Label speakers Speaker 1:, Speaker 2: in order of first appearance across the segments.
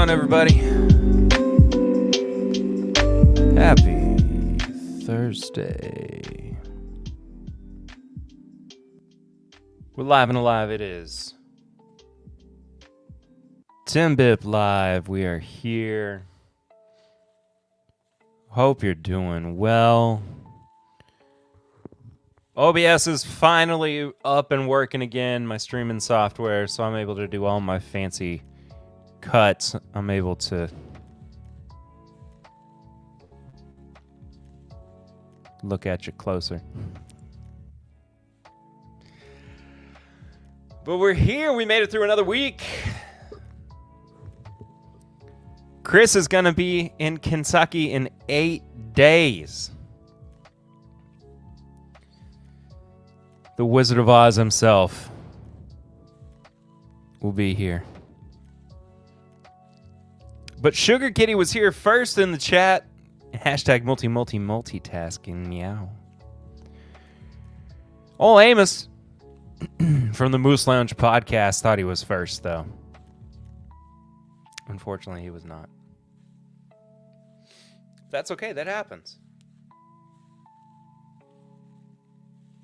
Speaker 1: going, everybody? Happy Thursday. We're live and alive. It is TIMBP Live. We are here. Hope you're doing well. OBS is finally up and working again, my streaming software, so I'm able to do all my fancy cuts. I'm able to look at you closer. But we're here. We made it through another week. Chris is going to be in Kentucky in 8 days. The Wizard of Oz himself will be here. But Sugar Kitty was here first in the chat. Hashtag multitasking, meow. Old Amos from the Moose Lounge podcast thought he was first, though. Unfortunately, he was not. That's okay, that happens.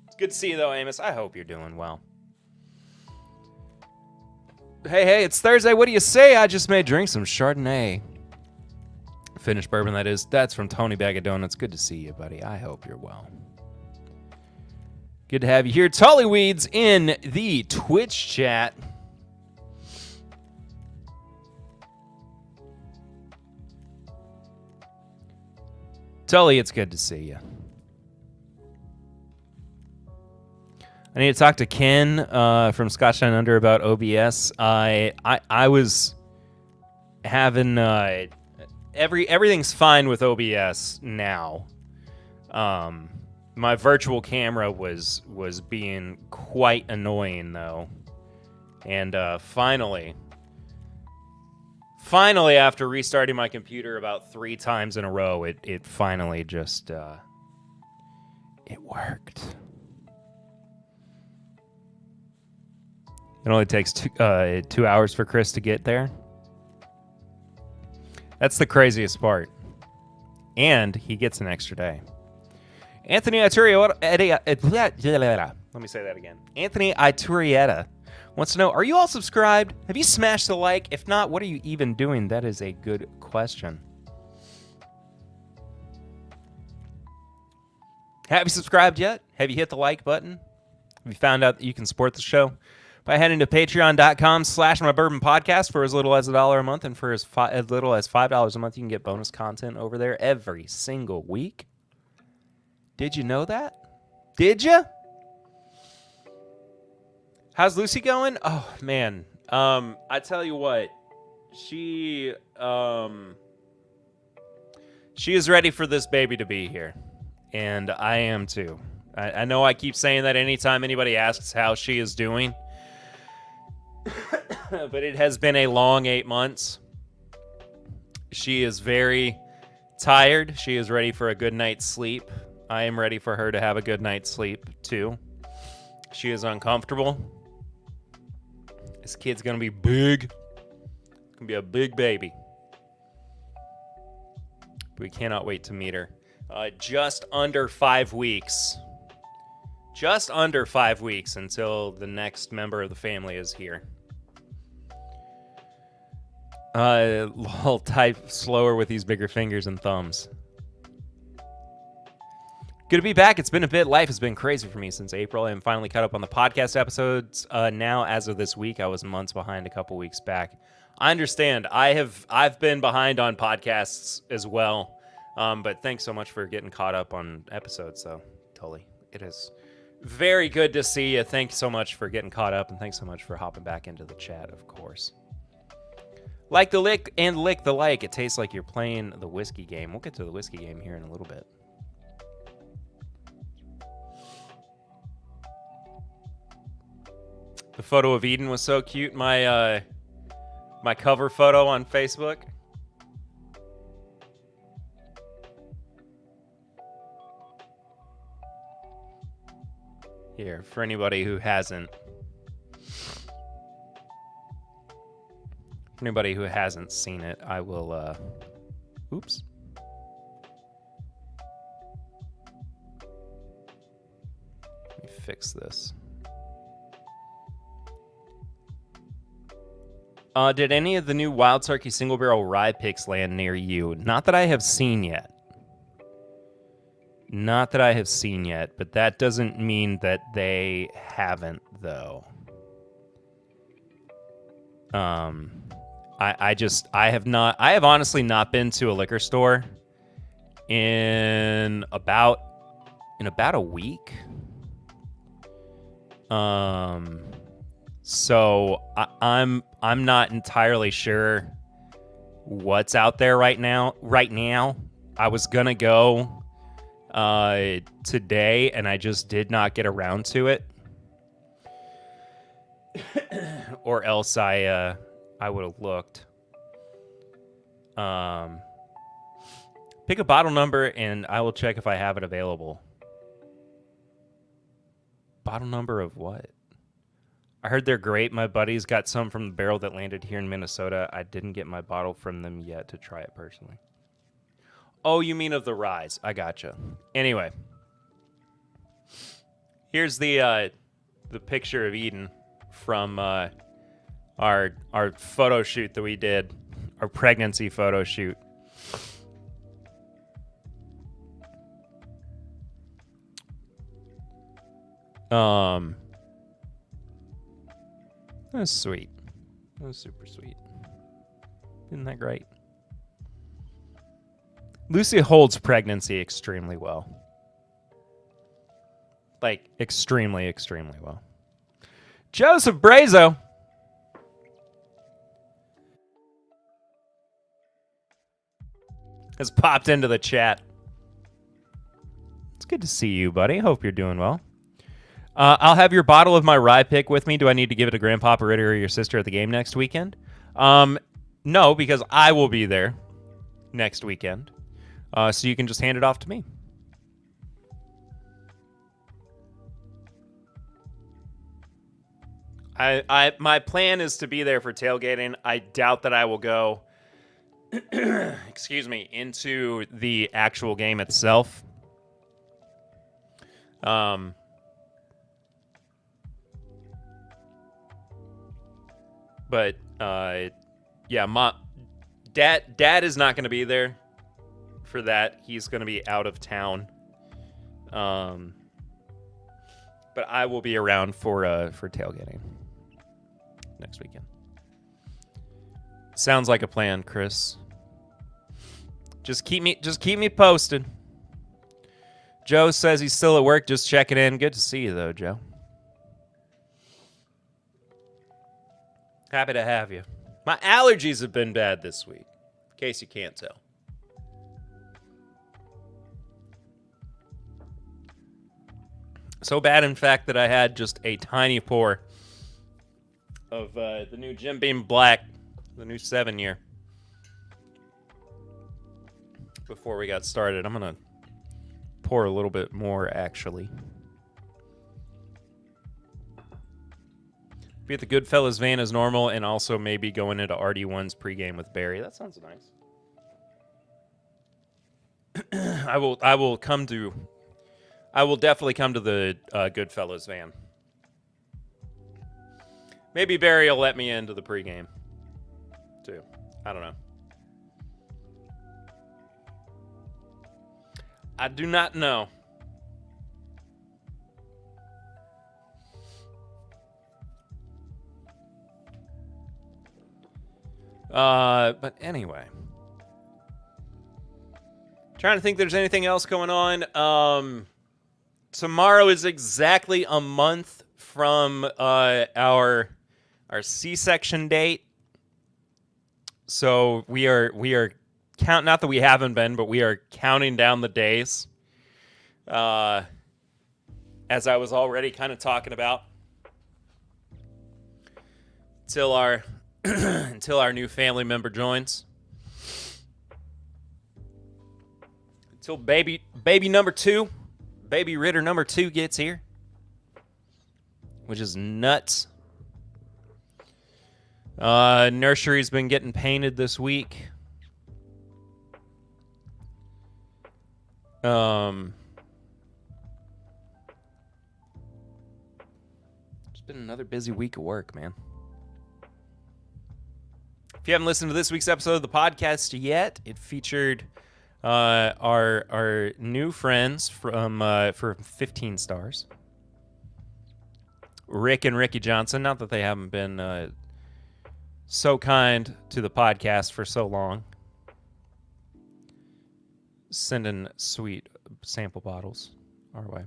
Speaker 1: It's good to see you, though, Amos. I hope you're doing well. Hey, it's Thursday. What do you say? I just made drink some Chardonnay. Finished bourbon, that is. That's from Tony Bag of Donuts. Good to see you, buddy. I hope you're well. Good to have you here. Tullyweeds in the Twitch chat. Tully, it's good to see you. I need to talk to Ken from Scotch Down Under about OBS. I was having everything's fine with OBS now. My virtual camera was being quite annoying though, and finally after restarting my computer about 3 times in a row, it finally just it worked. It only takes 2 hours for Chris to get there. That's the craziest part. And he gets an extra day. Anthony Iturieta. Let me say that again. Anthony Iturieta wants to know, are you all subscribed? Have you smashed the like? If not, what are you even doing? That is a good question. Have you subscribed yet? Have you hit the like button? Have you found out that you can support the show by heading to patreon.com/mybourbonpodcast for as little as $1 a month, and for as little as $5 a month, you can get bonus content over there every single week. Did you know that? Did you? How's Lucy going? Oh, man. I tell you what. She is ready for this baby to be here. And I am too. I know I keep saying that anytime anybody asks how she is doing. But it has been a long 8 months. She is very tired. She is ready for a good night's sleep. I am ready for her to have a good night's sleep, too. She is uncomfortable. This kid's going to be big. It's going to be a big baby. We cannot wait to meet her. Just under 5 weeks. Just under 5 weeks until the next member of the family is here. I'll type slower with these bigger fingers and thumbs. Good to be back. It's been a bit. Life has been crazy for me since April. I'm finally caught up on the podcast episodes. Now, as of this week, I was months behind a couple weeks back. I understand. I've been behind on podcasts as well. But thanks so much for getting caught up on episodes, though, Tully. It is very good to see you. Thanks so much for getting caught up, and thanks so much for hopping back into the chat, of course. Like the lick and lick the like. It tastes like you're playing the whiskey game. We'll get to the whiskey game here in a little bit. The photo of Eden was so cute. My cover photo on Facebook. Here, for anybody who hasn't anybody who hasn't seen it, I will, oops. Let me fix this. Did any of the new Wild Turkey single barrel rye picks land near you? Not that I have seen yet. Not that I have seen yet, but that doesn't mean that they haven't, though. I have honestly not been to a liquor store in about a week. So I'm not entirely sure what's out there right now. I was gonna go today, and I just did not get around to it. Or else I would have looked. Pick a bottle number, and I will check if I have it available. Bottle number of what? I heard they're great. My buddies got some from the barrel that landed here in Minnesota. I didn't get my bottle from them yet to try it personally. Oh, you mean of the ryes. I gotcha. Anyway. Here's the picture of Eden from our photo shoot that we did. Our pregnancy photo shoot. That's sweet. That was super sweet. Isn't that great? Lucy holds pregnancy extremely well. Like, extremely, extremely well. Joseph Brazo has popped into the chat. It's good to see you, buddy. Hope you're doing well. I'll have your bottle of my rye pick with me. Do I need to give it to Grandpapa Ritter or your sister at the game next weekend? No, because I will be there next weekend. So you can just hand it off to me. My plan is to be there for tailgating. I doubt that I will go excuse me, into the actual game itself. But yeah, dad is not going to be there for that. He's going to be out of town. But I will be around for tailgating next weekend. Sounds like a plan, Chris. Just keep me posted. Joe says he's still at work, just checking in. Good to see you though, Joe. Happy to have you. My allergies have been bad this week, in case you can't tell. So bad, in fact, that I had just a tiny pour of the new Jim Beam Black, the new 7-year, before we got started. I'm going to pour a little bit more, actually. Be at the Goodfellas van as normal, and also maybe going into RD1's pregame with Barry. That sounds nice. I will definitely come to the Goodfellas van. Maybe Barry will let me into the pregame, too. I don't know. I do not know. But anyway. Trying to think if there's anything else going on. Tomorrow is exactly a month from our C-section date. So we are count, not that we haven't been, but we are counting down the days. As I was already kind of talking about. Till our until our new family member joins. Until baby number 2, baby Ritter number 2 gets here. Which is nuts. Nursery's been getting painted this week. It's been another busy week of work, man. If you haven't listened to this week's episode of the podcast yet, it featured our new friends for 15 stars. Rick and Ricky Johnson. Not that they haven't been so kind to the podcast for so long. Sending sweet sample bottles our way.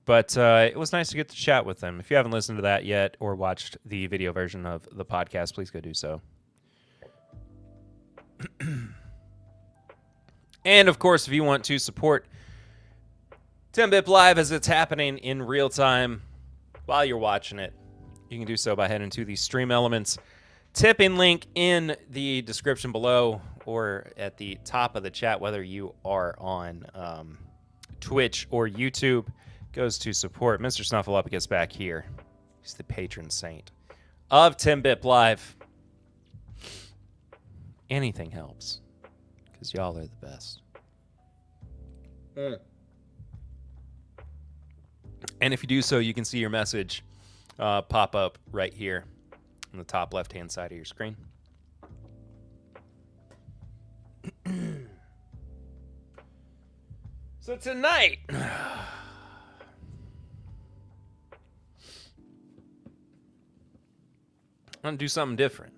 Speaker 1: But it was nice to get to chat with them. If you haven't listened to that yet or watched the video version of the podcast, please go do so. And, of course, if you want to support TIMBP Live as it's happening in real time while you're watching it, you can do so by heading to the Stream Elements tipping link in the description below or at the top of the chat, whether you are on Twitch or YouTube. Goes to support Mr. Snuffleupagus back here. He's the patron saint of TIMBP Live. Anything helps, because y'all are the best. And if you do so, you can see your message pop up right here on the top left-hand side of your screen. So tonight, I'm going to do something different.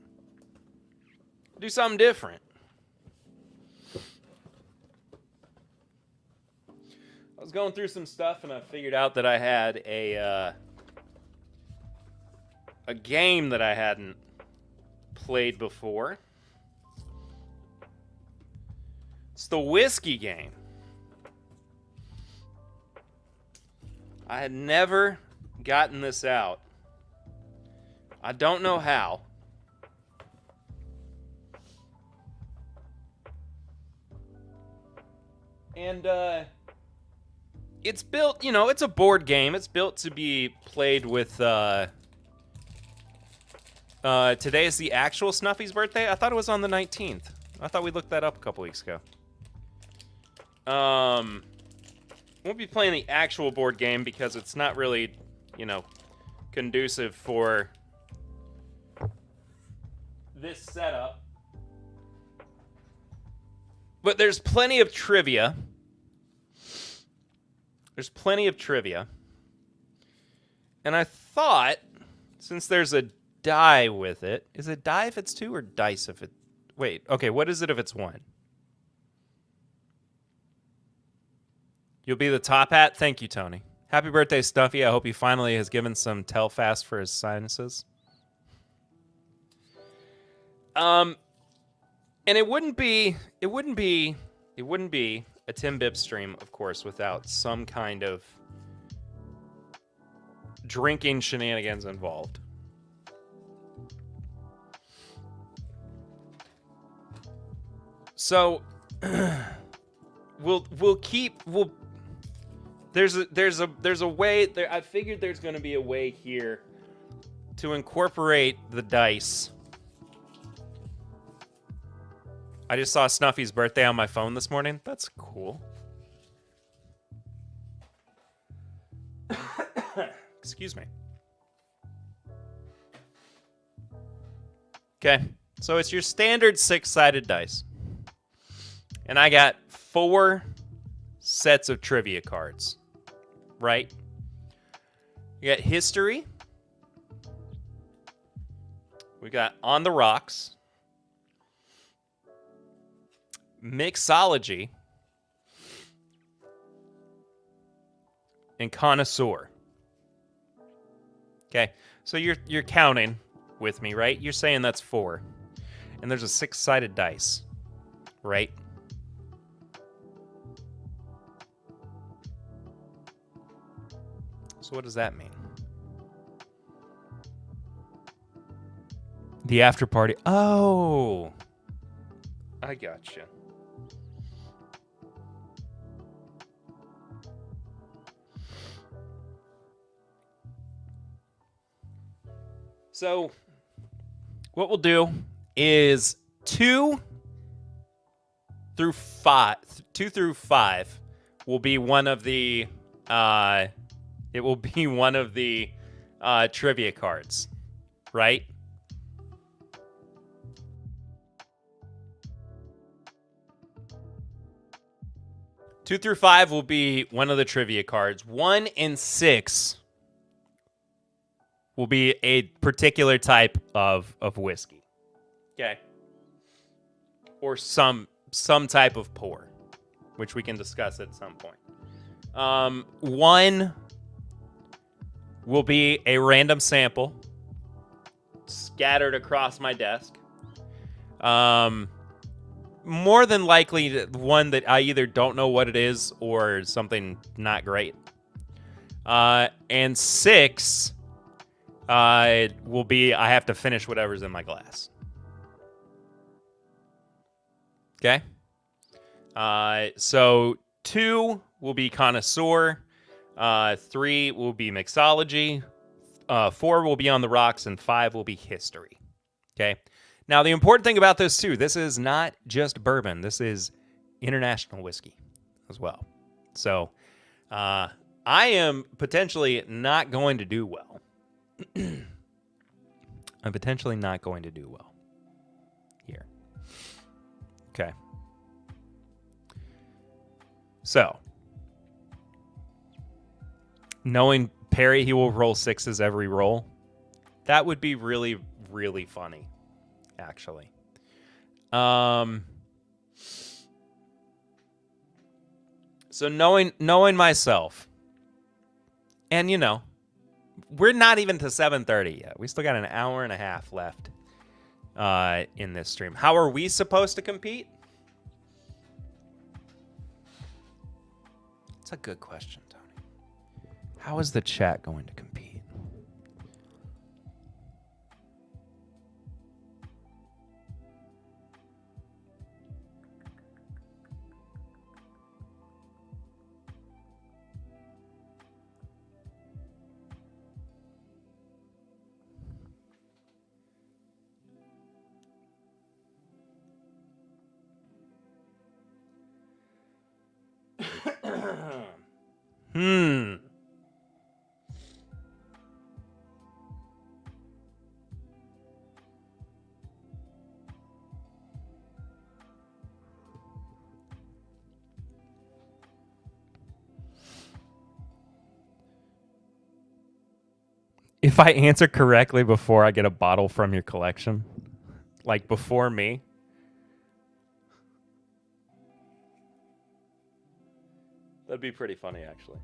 Speaker 1: I was going through some stuff and I figured out that I had a game that I hadn't played before. It's the Whisky Game. I had never gotten this out. I don't know how. And it's built, it's a board game. It's built to be played with today is the actual Snuffy's birthday. I thought it was on the 19th. I thought we looked that up a couple weeks ago. Won't be playing the actual board game because it's not really, conducive for this setup. But there's plenty of trivia. And I thought, since there's a die with it, is it die if it's 2 or dice if it... Wait, okay, what is it if it's 1? You'll be the top hat? Thank you, Tony. Happy birthday, Stuffy. I hope he finally has given some Telfast for his sinuses. And it wouldn't be a TIMBP stream, of course, without some kind of drinking shenanigans involved. So there's a way there. I figured there's going to be a way here to incorporate the dice. I just saw Snuffy's birthday on my phone this morning. That's cool. Excuse me. Okay, so it's your standard 6-sided dice. And I got 4 sets of trivia cards, right? You got history. We got on the rocks. Mixology, and connoisseur. Okay, so you're counting with me, right? You're saying that's 4, and there's a 6-sided dice, right? So what does that mean? The after party. Oh, I gotcha. So, what we'll do is 2 through 5 will be one of the trivia cards, right? Two through 5 will be one of the trivia cards. 1 and 6 will be a particular type of whiskey. Okay. Or some type of pour, which we can discuss at some point. 1 will be a random sample scattered across my desk. More than likely one that I either don't know what it is or something not great. And 6 will be I have to finish whatever's in my glass. Okay? So 2 will be connoisseur. 3 will be mixology. 4 will be on the rocks. And 5 will be history. Okay? Now, the important thing about this, too, this is not just bourbon. This is international whiskey as well. So, I am potentially not going to do well. I'm potentially not going to do well here. Okay. So, knowing Perry, he will roll 6s every roll. That would be really, really funny. Actually. So knowing myself, and we're not even to 7:30 yet. We still got an hour and a half left in this stream. How are we supposed to compete? That's a good question, Tony. How is the chat going to compete? If I answer correctly before I get a bottle from your collection, like before me, that'd be pretty funny, actually.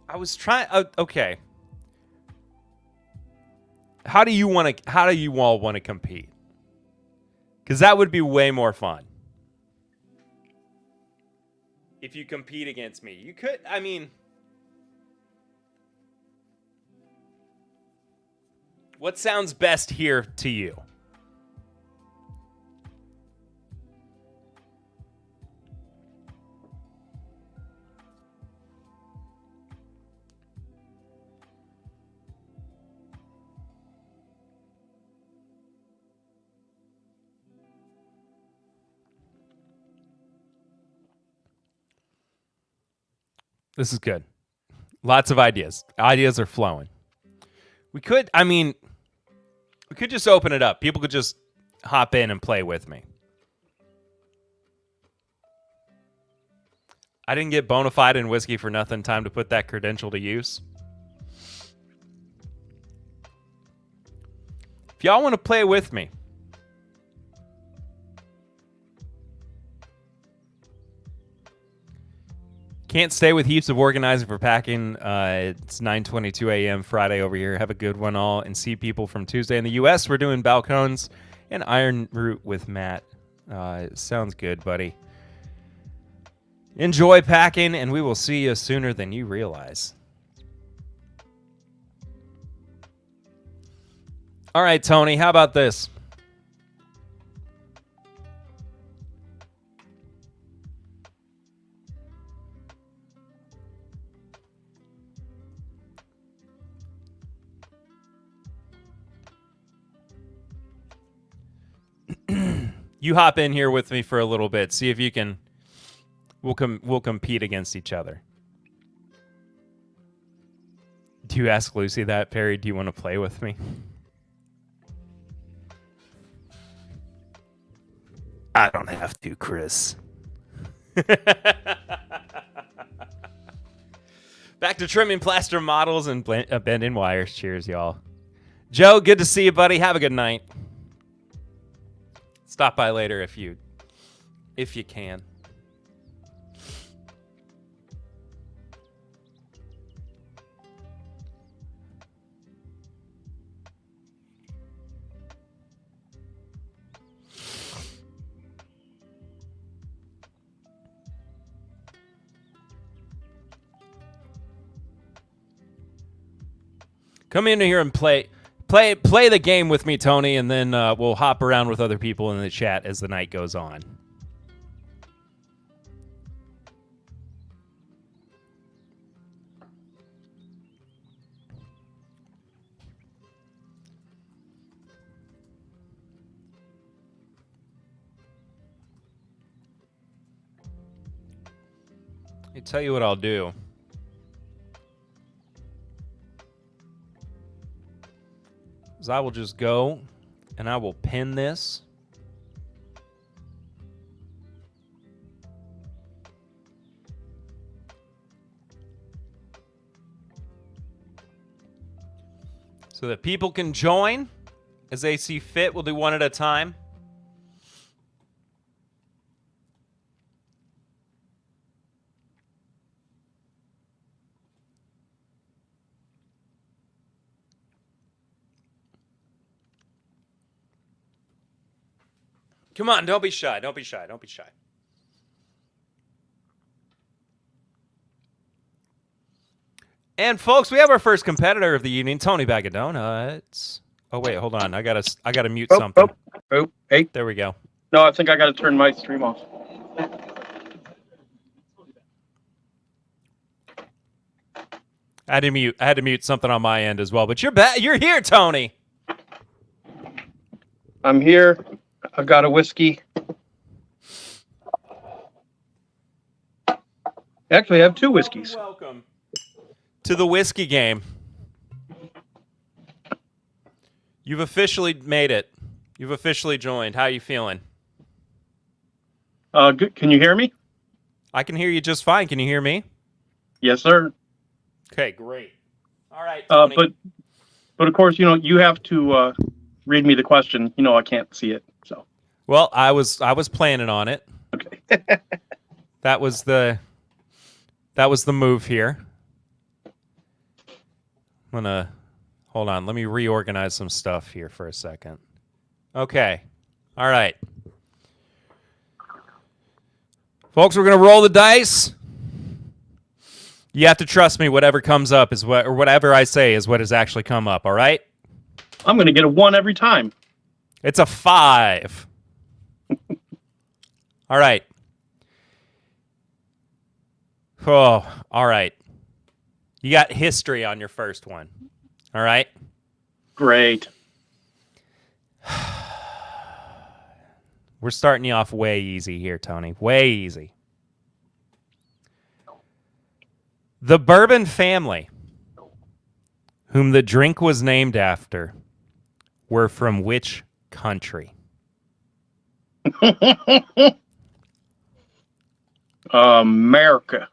Speaker 1: I was trying. Okay. How do you all want to compete? Because that would be way more fun. If you compete against me, you could. I mean, what sounds best here to you? This is good. Lots of ideas. Ideas are flowing. We could just open it up. People could just hop in and play with me. I didn't get bona fide in whiskey for nothing. Time to put that credential to use. If y'all want to play with me, can't stay with heaps of organizing for packing. It's 9:22 a.m. Friday over here. Have a good one all. And see people from Tuesday in the U.S. We're doing balcones and Iron Root with Matt. Sounds good, buddy. Enjoy packing, and we will see you sooner than you realize. All right, Tony, how about this? You hop in here with me for a little bit. See if you can. We'll compete against each other. Do you ask Lucy that, Perry? Do you want to play with me? I don't have to, Chris. Back to trimming plaster models and bending wires. Cheers, y'all. Joe, good to see you, buddy. Have a good night. Stop by later if you can. Come in here and play the game with me, Tony, and then we'll hop around with other people in the chat as the night goes on. I'll tell you what I'll do. I will just go and I will pin this. So that people can join as they see fit. We'll do one at a time. Come on, don't be shy. Don't be shy. Don't be shy. And folks, we have our first competitor of the evening, Tony Bag of Donuts. Oh wait, hold on. I gotta mute something.
Speaker 2: Hey.
Speaker 1: There we go.
Speaker 2: No, I think I gotta turn my stream off.
Speaker 1: I had to mute something on my end as well. But you're back. You're here, Tony.
Speaker 2: I'm here. I've got a whiskey. Actually, I have two whiskeys.
Speaker 1: Welcome to the Whisky Game. You've officially made it. You've officially joined. How are you feeling?
Speaker 2: Good. Can you hear me?
Speaker 1: I can hear you just fine. Can you hear me?
Speaker 2: Yes, sir.
Speaker 1: Okay, great. All right, Tony.
Speaker 2: But of course, you have to read me the question. I can't see it. So.
Speaker 1: Well, I was planning on it.
Speaker 2: Okay.
Speaker 1: That was the move here. I'm gonna hold on. Let me reorganize some stuff here for a second. Okay. All right. Folks, we're gonna roll the dice. You have to trust me. Whatever comes up is what, or whatever I say is what has actually come up. All right.
Speaker 2: I'm gonna get a 1 every time.
Speaker 1: It's a 5. All right. Oh, all right. You got history on your first one. All right.
Speaker 2: Great.
Speaker 1: We're starting you off way easy here, Tony. Way easy. The Bourbon family, whom the drink was named after, were from which country?
Speaker 2: America.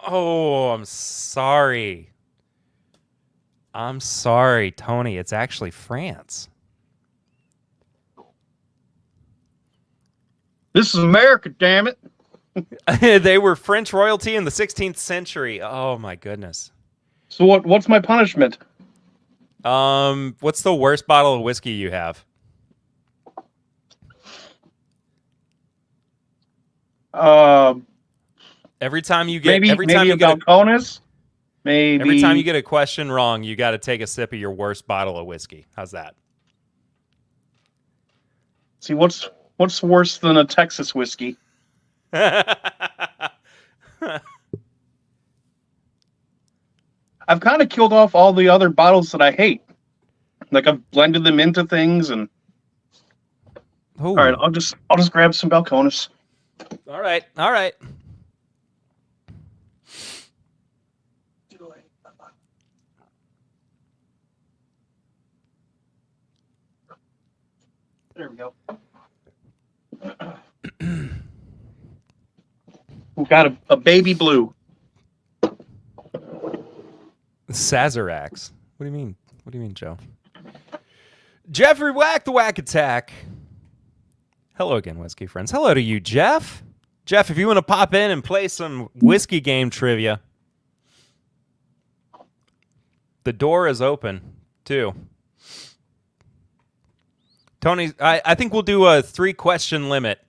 Speaker 1: Oh, I'm sorry. I'm sorry, Tony. It's actually France.
Speaker 2: This is America, damn it.
Speaker 1: They were French royalty in the 16th century. Oh, my goodness.
Speaker 2: So what's my punishment?
Speaker 1: What's the worst bottle of whiskey you have? Every time you get
Speaker 2: maybe a Balcones? Maybe.
Speaker 1: Every time you get a question wrong, you got to take a sip of your worst bottle of whiskey. How's that?
Speaker 2: See, what's worse than a Texas whiskey? I've kind of killed off all the other bottles that I hate. Like I've blended them into things, and all right, I'll just grab some Balcones.
Speaker 1: All right.
Speaker 2: There we go. We've got a baby blue.
Speaker 1: Sazeracs. What do you mean? What do you mean, Joe? Jeffrey Whack the Whack Attack. Hello again, whiskey friends. Hello to you, Jeff. Jeff, if you want to pop in and play some whiskey game trivia, the door is open too. Tony, I think we'll do a 3-question limit.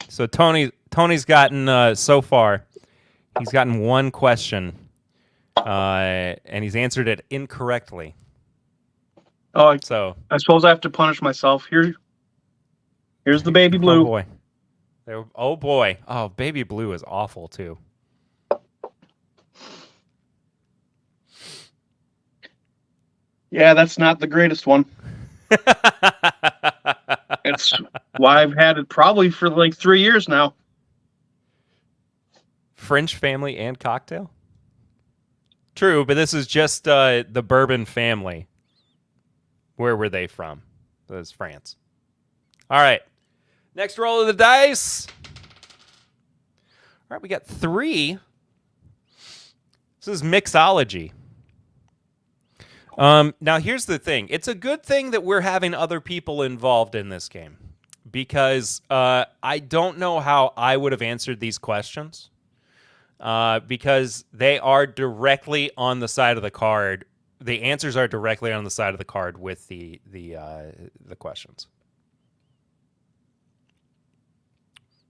Speaker 1: So Tony's gotten so far, he's gotten 1 question, and he's answered it incorrectly.
Speaker 2: Oh,
Speaker 1: so
Speaker 2: I suppose I have to punish myself. Here's the baby blue.
Speaker 1: Oh boy. Oh, baby blue is awful too.
Speaker 2: Yeah, that's not the greatest one. It's why I've had it probably for like 3 years now.
Speaker 1: French family and cocktail? True, but this is just the Bourbon family. Where were they from? It was France. All right. Next roll of the dice. All right, we got 3. This is mixology. Now, here's the thing. It's a good thing that we're having other people involved in this game because I don't know how I would have answered these questions because they are directly on the side of the card. The answers are directly on the side of the card with the questions.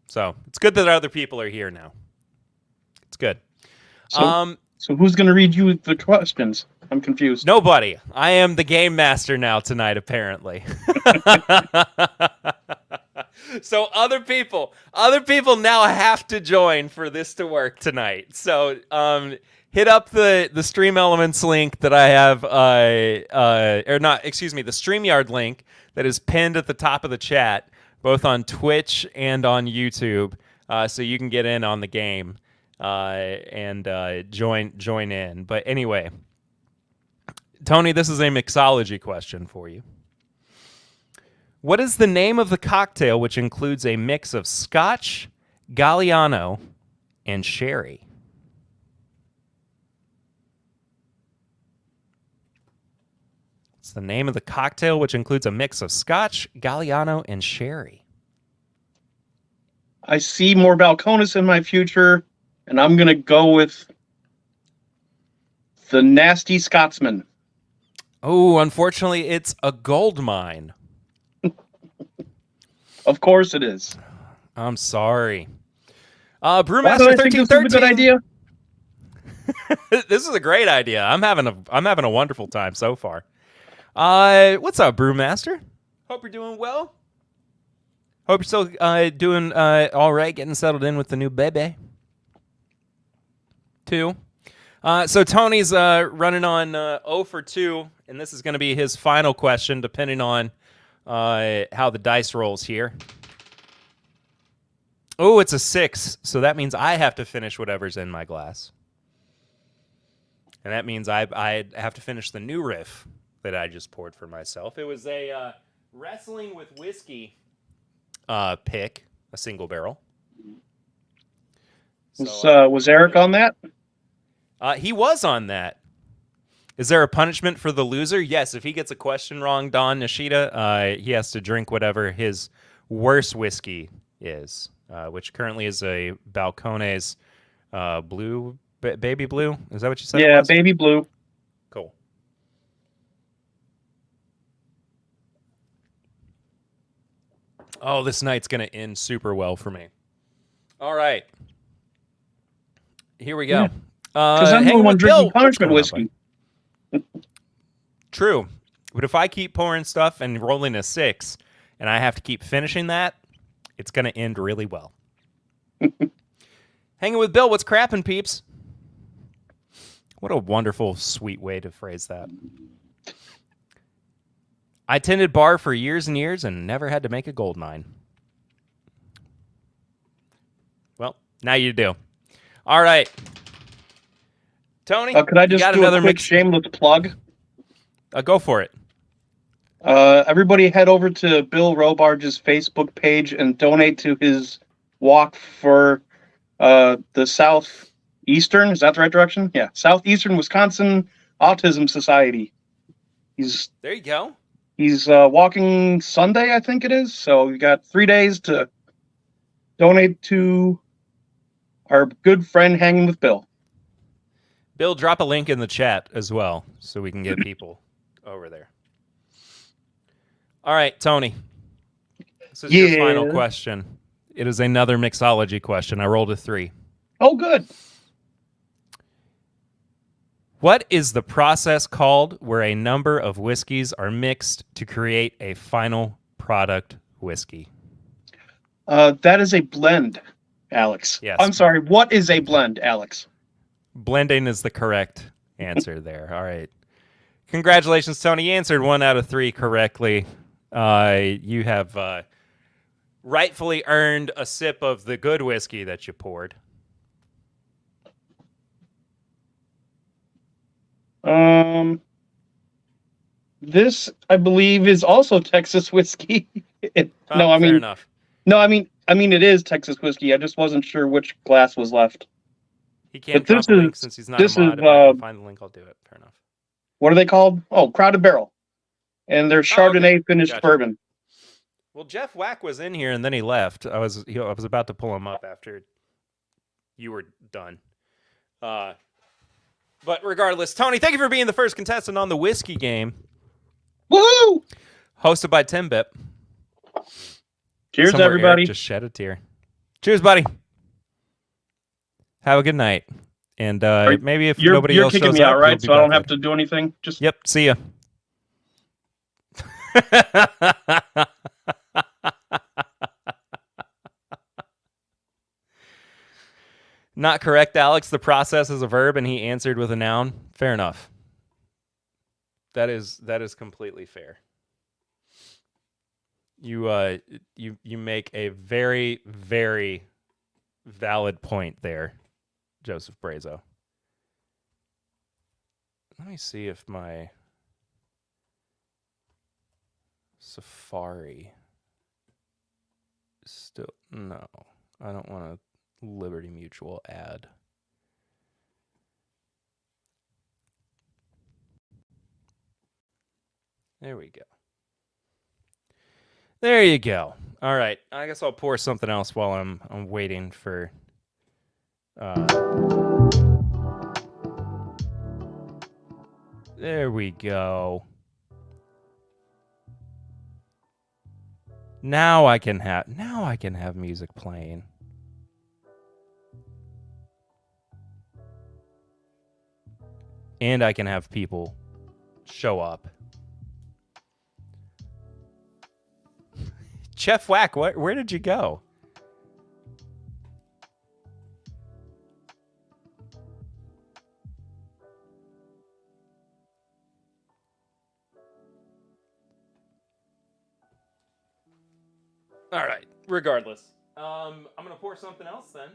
Speaker 1: So it's good that other people are here now. It's good.
Speaker 2: So who's going to read you the questions? I'm confused.
Speaker 1: Nobody. I am the game master now tonight, apparently. So other people now have to join for this to work tonight. So hit up the Stream Elements link that I have, the StreamYard link that is pinned at the top of the chat, both on Twitch and on YouTube, so you can get in on the game and join in. But anyway, Tony, this is a mixology question for you. What is the name of the cocktail which includes a mix of Scotch, Galliano, and sherry? It's the name of the cocktail which includes a mix of Scotch, Galliano, and sherry.
Speaker 2: I see more Balcones in my future, and I'm going to go with the Nasty Scotsman.
Speaker 1: Oh, unfortunately, it's a gold mine.
Speaker 2: Of course it is.
Speaker 1: I'm sorry. Brewmaster 1313.
Speaker 2: This is a good idea.
Speaker 1: This is a great idea. I'm having a wonderful time so far. What's up, Brewmaster? Hope you're doing well. Hope you're still doing all right, getting settled in with the new baby. 2. So Tony's running on 0 for 2, and this is going to be his final question, depending on how the dice rolls here. Oh, it's a 6, so that means I have to finish whatever's in my glass. And that means I have to finish the new riff that I just poured for myself. It was a Wrestling with Whiskey pick, a single barrel.
Speaker 2: Was Eric on that?
Speaker 1: He was on that. Is there a punishment for the loser? Yes, if he gets a question wrong, Don Nishida, he has to drink whatever his worst whiskey is, which currently is a Balcones blue, baby blue. Is that what you said?
Speaker 2: Yeah, baby blue.
Speaker 1: Cool. Oh, this night's going to end super well for me. All right. Here we go.
Speaker 2: Because I'm the
Speaker 1: Hanging
Speaker 2: one
Speaker 1: with Bill.
Speaker 2: drinking
Speaker 1: What's
Speaker 2: punishment
Speaker 1: going on,
Speaker 2: whiskey.
Speaker 1: bud? True. But if I keep pouring stuff and rolling a 6, and I have to keep finishing that, it's going to end really well. Hanging with Bill, what's crappin', peeps? What a wonderful, sweet way to phrase that. I tended bar for years and years and never had to make a gold mine. Well, now you do. All right. Tony,
Speaker 2: Could I just
Speaker 1: got
Speaker 2: do
Speaker 1: another
Speaker 2: a quick
Speaker 1: mix?
Speaker 2: shameless plug?
Speaker 1: Go for it.
Speaker 2: Everybody head over to Bill Robarge's Facebook page and donate to his walk for the Southeastern, is that the right direction? Yeah, Southeastern Wisconsin Autism Society.
Speaker 1: There you go.
Speaker 2: He's walking Sunday, I think it is. So you got 3 days to donate to our good friend Hanging with Bill.
Speaker 1: Bill, drop a link in the chat as well so we can get people over there. All right, Tony. This is your final question. It is another mixology question. I rolled a 3.
Speaker 2: Oh, good.
Speaker 1: What is the process called where a number of whiskeys are mixed to create a final product whiskey?
Speaker 2: That is a blend, Alex.
Speaker 1: Yes.
Speaker 2: I'm sorry. What is a blend, Alex?
Speaker 1: Blending is the correct answer there. All right. Congratulations, Tony. You answered 1 out of 3 correctly. You have rightfully earned a sip of the good whiskey that you poured.
Speaker 2: This, I believe, is also Texas whiskey.
Speaker 1: Fair enough.
Speaker 2: No, I mean, it is Texas whiskey. I just wasn't sure which glass was left.
Speaker 1: He can't drop a link since he's not a mod. If I can find the link, I'll do it. Fair enough.
Speaker 2: What are they called? Oh, Crowded Barrel. And they're Chardonnay finished bourbon.
Speaker 1: Well, Jeff Wack was in here and then he left. I was about to pull him up after you were done. But regardless, Tony, thank you for being the first contestant on the Whisky Game.
Speaker 2: Woohoo!
Speaker 1: Hosted by TIMBP.
Speaker 2: Cheers, everybody.
Speaker 1: Eric just shed a tear. Cheers, buddy. Have a good night. And maybe if nobody else shows up,
Speaker 2: you're kicking me out, right? So I don't have to do anything. Just
Speaker 1: yep. See ya. Not correct, Alex. The process is a verb, and he answered with a noun. Fair enough. That is completely fair. You make a very, very valid point there, Joseph Brazo. Let me see if my Safari still... No, I don't want a Liberty Mutual ad. There we go. There you go. All right. I guess I'll pour something else while I'm waiting for... There we go. Now I can have music playing. And I can have people show up. Jeff Wack, where did you go? All right. Regardless, I'm gonna pour something else then.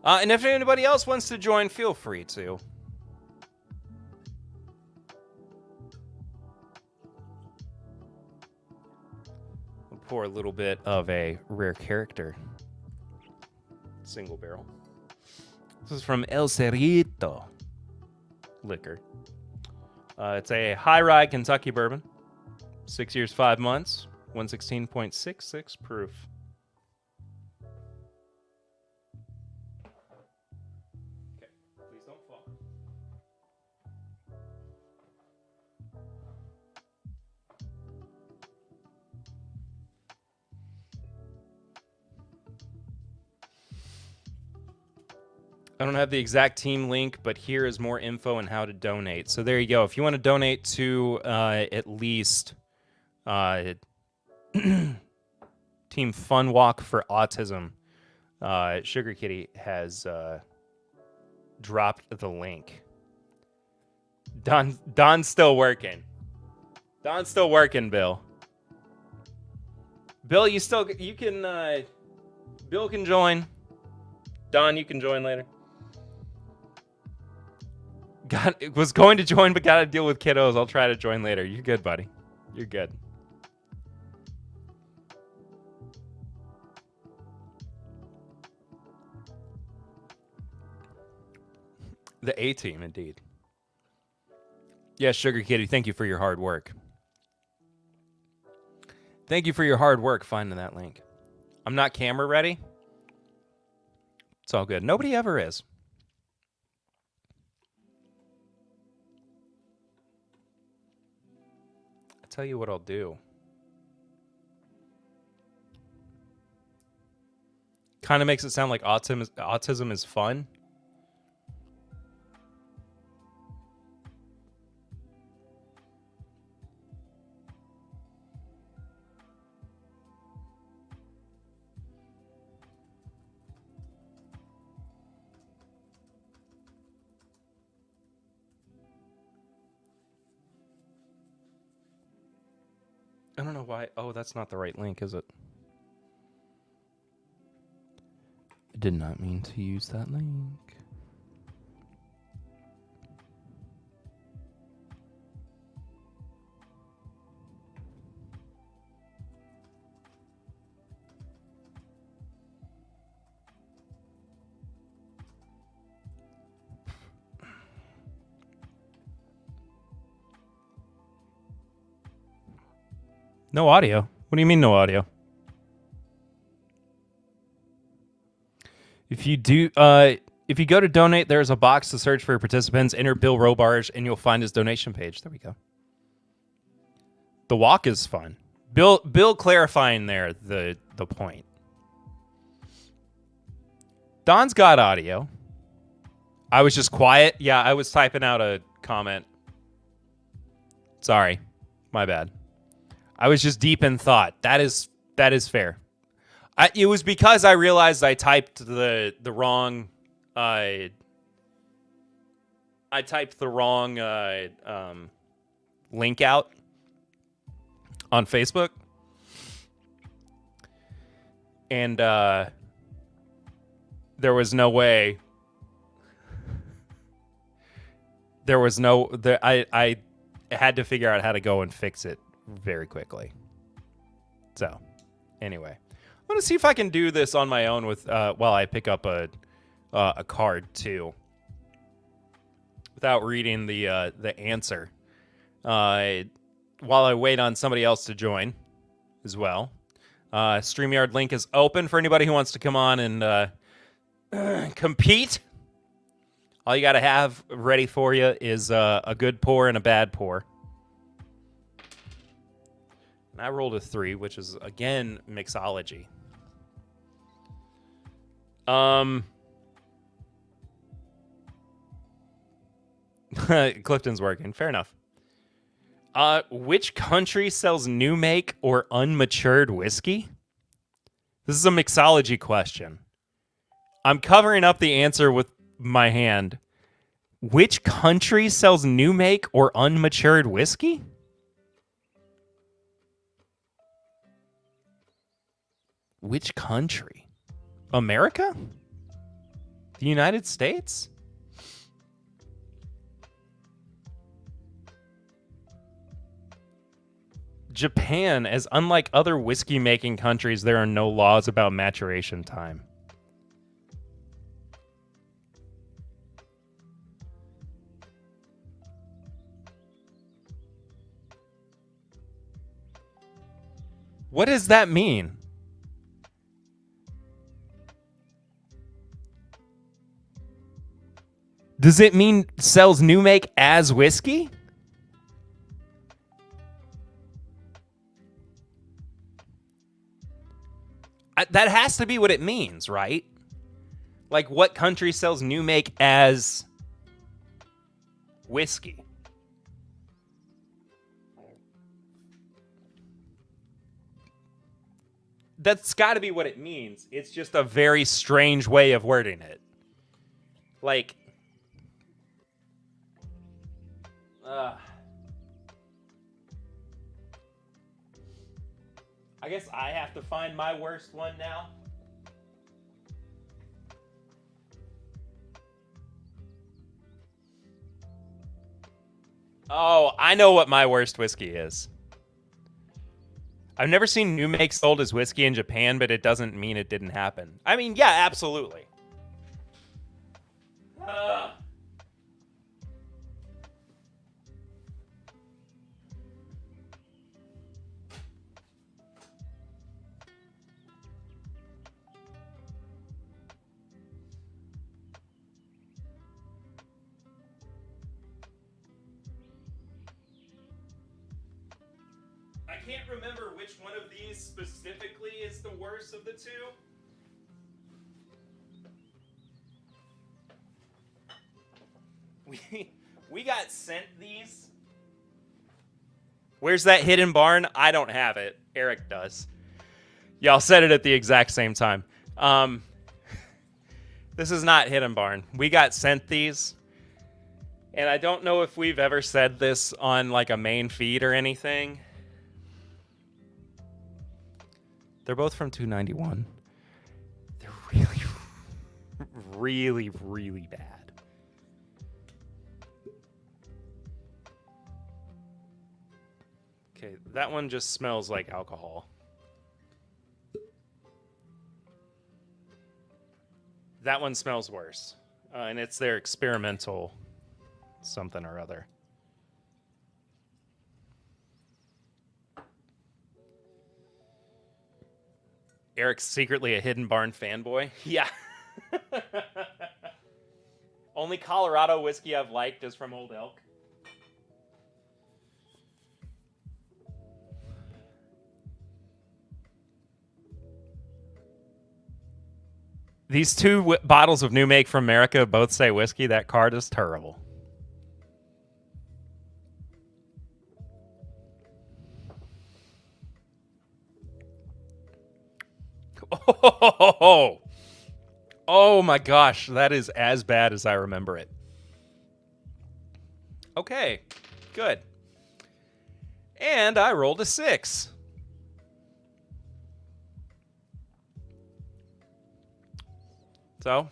Speaker 1: And if anybody else wants to join, feel free to. I'll pour a little bit of a rare character single barrel. This is from El Cerrito Liquor. It's a high rye Kentucky bourbon, 6 years, 5 months, 116.66 proof. Okay, please don't fall. I don't have the exact team link, but here is more info on how to donate. So there you go. If you want to donate to at least Team Fun Walk for Autism, Sugar Kitty has dropped the link. Don's still working. Don's still working, Bill. Bill, you can Bill can join. Don, you can join later. Was going to join, but got to deal with kiddos. I'll try to join later. You're good, buddy. You're good. The A team, indeed. Yes, Sugar Kitty, thank you for your hard work. Thank you for your hard work finding that link. I'm not camera ready. It's all good. Nobody ever is. I'll tell you what I'll do. Kind of makes it sound like autism is fun. I don't know why. Oh, that's not the right link, is it? I did not mean to use that link. No audio? What do you mean no audio? If you go to donate, there's a box to search for participants. Enter Bill Robarge, and you'll find his donation page. There we go. The walk is fun. Bill clarifying there the point. Don's got audio. I was just quiet. Yeah, I was typing out a comment. Sorry. My bad. I was just deep in thought. That is fair. It was because I realized I typed the wrong. I typed the wrong link out on Facebook, and there was no way. I had to figure out how to go and fix it very quickly. So, anyway, I'm gonna see if I can do this on my own with while I pick up a card too, without reading the answer. While I wait on somebody else to join, as well. StreamYard link is open for anybody who wants to come on and compete. All you gotta have ready for you is a good pour and a bad pour. And I rolled a 3, which is, again, mixology. Clifton's working. Fair enough. Which country sells new make or unmatured whiskey? This is a mixology question. I'm covering up the answer with my hand. Which country sells new make or unmatured whiskey? Which country? America? The United States? Japan, as unlike other whiskey-making countries, there are no laws about maturation time. What does that mean? Does it mean sells new make as whiskey? That has to be what it means, right? Like, what country sells new make as whiskey? That's got to be what it means. It's just a very strange way of wording it. Like, I guess I have to find my worst one now. Oh, I know what my worst whiskey is. I've never seen new make sold as whiskey in Japan, but it doesn't mean it didn't happen. I mean, yeah, absolutely. I can't remember which one of these specifically is the worst of the two. We got sent these. Where's that hidden barn? I don't have it. Eric does. Y'all said it at the exact same time. This is not hidden barn. We got sent these. And I don't know if we've ever said this on like a main feed or anything. They're both from 291. They're really, really bad. Okay, that one just smells like alcohol. That one smells worse. And it's their experimental something or other. Eric's secretly a Hidden Barn fanboy. Yeah. Only Colorado whiskey I've liked is from Old Elk. These two bottles of new make from America both say whiskey. That card is terrible. Oh my gosh, that is as bad as I remember it. Okay, good. And I rolled a 6. So,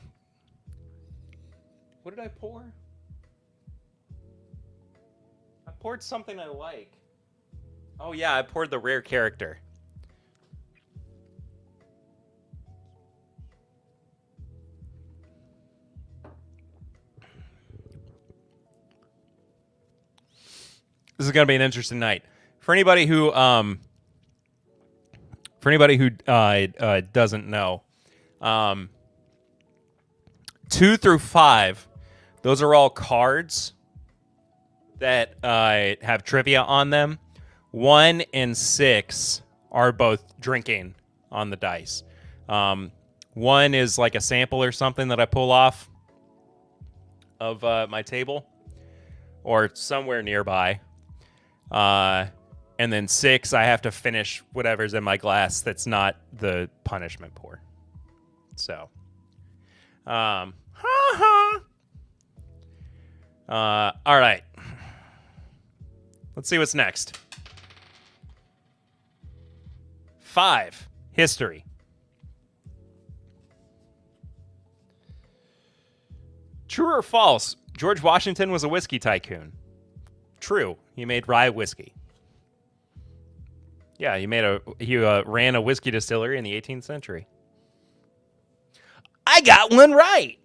Speaker 1: what did I pour? I poured something I like. Oh yeah, I poured the rare character. This is going to be an interesting night. For anybody who doesn't know, 2 through 5, those are all cards that have trivia on them. 1 and 6 are both drinking on the dice. 1 is like a sample or something that I pull off of my table or somewhere nearby. And then 6, I have to finish whatever's in my glass that's not the punishment pour. So, all right. Let's see what's next. 5, history. True or false? George Washington was a whiskey tycoon. True. He made rye whiskey. Yeah, he ran a whiskey distillery in the 18th century. I got one right.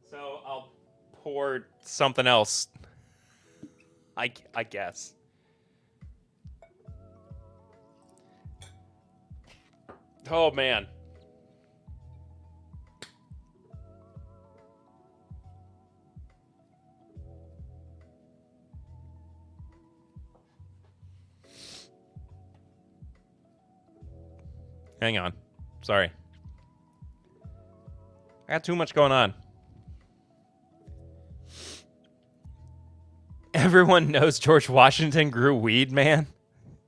Speaker 1: So I'll pour something else. I guess. Oh man. Hang on. Sorry. I got too much going on. Everyone knows George Washington grew weed, man.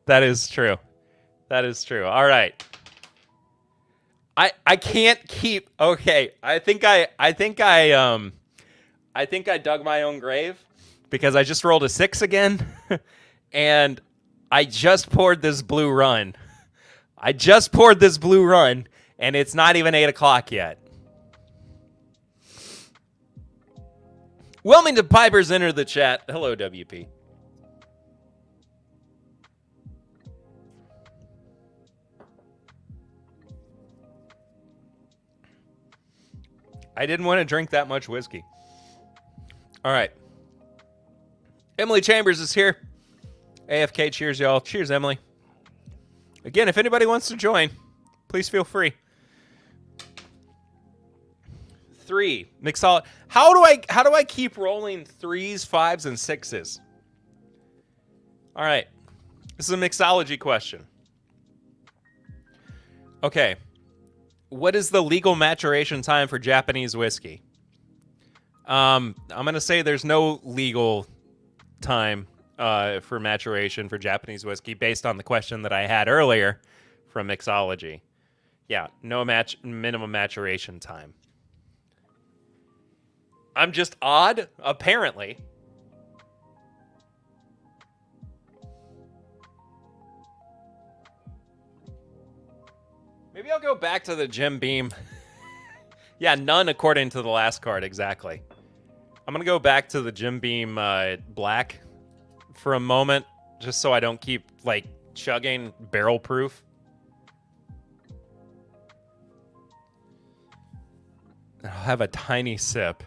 Speaker 1: That is true. That is true. All right. I can't keep. Okay. I think I dug my own grave because I just rolled a 6 again, and I just poured this blue run. And it's not even 8 o'clock yet. Wilmington Pipers enter the chat. Hello, WP. I didn't want to drink that much whiskey. All right. Emily Chambers is here. AFK, cheers, y'all. Cheers, Emily. Again, if anybody wants to join, please feel free. 3 mixology. How do I keep rolling 3s, 5s, and 6s? All right. This is a mixology question. Okay. What is the legal maturation time for Japanese whiskey? I'm going to say there's no legal time for maturation for Japanese whiskey based on the question that I had earlier from mixology. Yeah, no minimum maturation time. I'm just odd, apparently. Maybe I'll go back to the Jim Beam. Yeah, none according to the last card, exactly. I'm going to go back to the Jim Beam Black for a moment, just so I don't keep, like, chugging barrel proof. I'll have a tiny sip.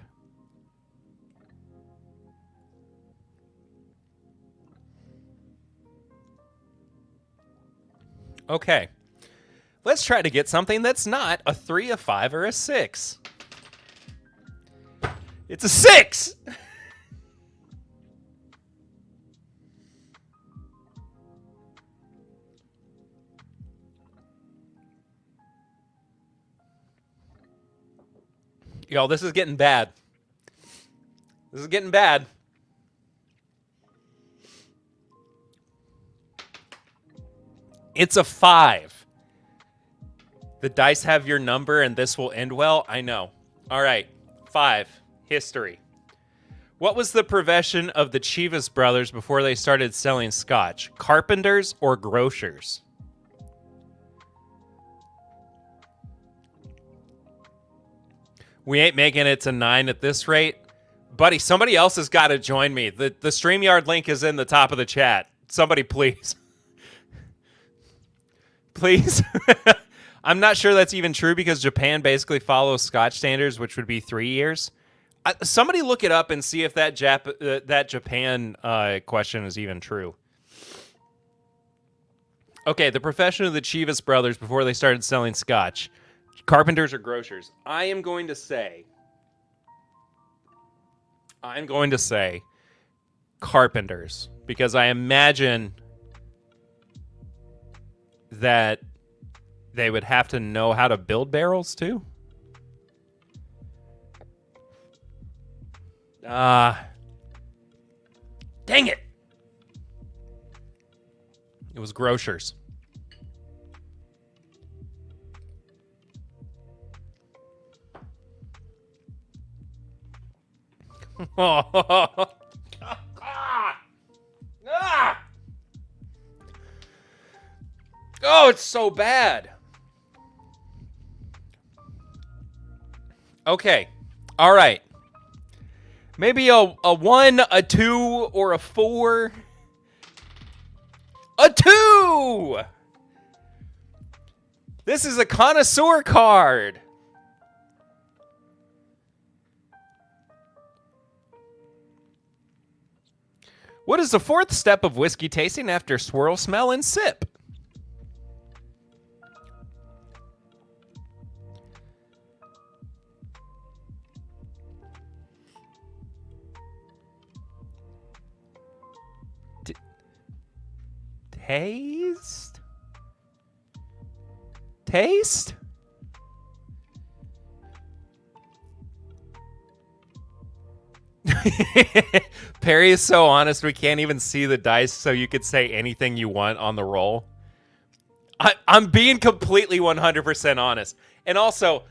Speaker 1: Okay. Let's try to get something that's not a 3, a 5, or a 6. It's a 6! Yo, this is getting bad. This is getting bad. It's a 5. The dice have your number and this will end well. I know. All right. 5. History. What was the profession of the Chivas brothers before they started selling scotch? Carpenters or grocers? We ain't making it to 9 at this rate. Buddy, somebody else has got to join me. The StreamYard link is in the top of the chat. Somebody, please. Please. I'm not sure that's even true because Japan basically follows Scotch standards, which would be 3 years. Somebody look it up and see if that Japan question is even true. Okay, the profession of the Chivas brothers before they started selling Scotch. Carpenters or grocers? I am going to say carpenters because I imagine that they would have to know how to build barrels too. Dang it. It was grocers. Oh, it's so bad. Okay. All right. Maybe a 1, a 2, or a 4. A 2! This is a connoisseur card. What is the 4th step of whiskey tasting after swirl, smell, and sip? Taste? Taste? Perry is so honest, we can't even see the dice, so you could say anything you want on the roll. I'm being completely 100% honest. And also,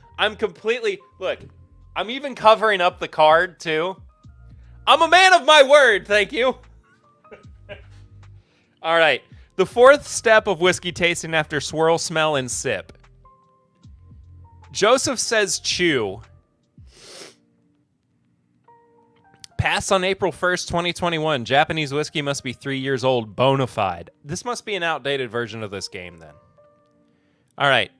Speaker 1: look, I'm even covering up the card, too. I'm a man of my word, thank you. All right. The fourth step of whiskey tasting after swirl, smell, and sip. Joseph says chew. Passed on April 1st, 2021. Japanese whiskey must be 3 years old, bona fide. This must be an outdated version of this game, then. All right.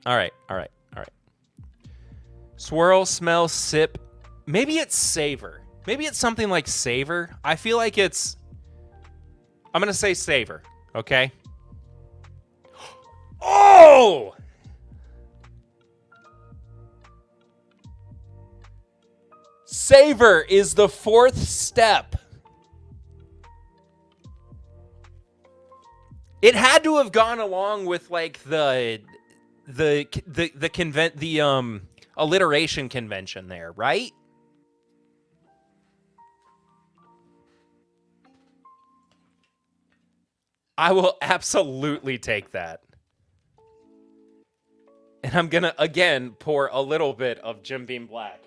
Speaker 1: Swirl, smell, sip. Maybe it's savor. Maybe it's something like savor. I feel like it's... I'm going to say savor, okay? Oh! Savor is the fourth step. It had to have gone along with like the alliteration convention there, right? I will absolutely take that. And I'm gonna again pour a little bit of Jim Beam Black.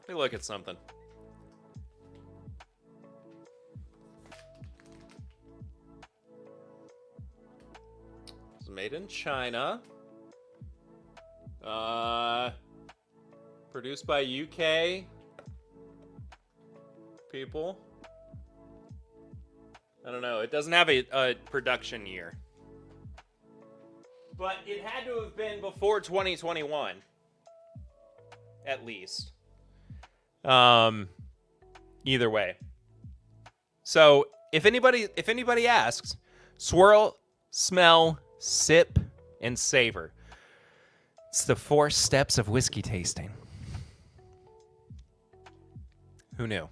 Speaker 1: Let me look at something. It's made in China. Produced by UK people. I don't know. It doesn't have a production year. But it had to have been before 2021. At least. Either way. So if anybody asks, swirl, smell, sip, and savor. It's the 4 steps of whiskey tasting. Who knew?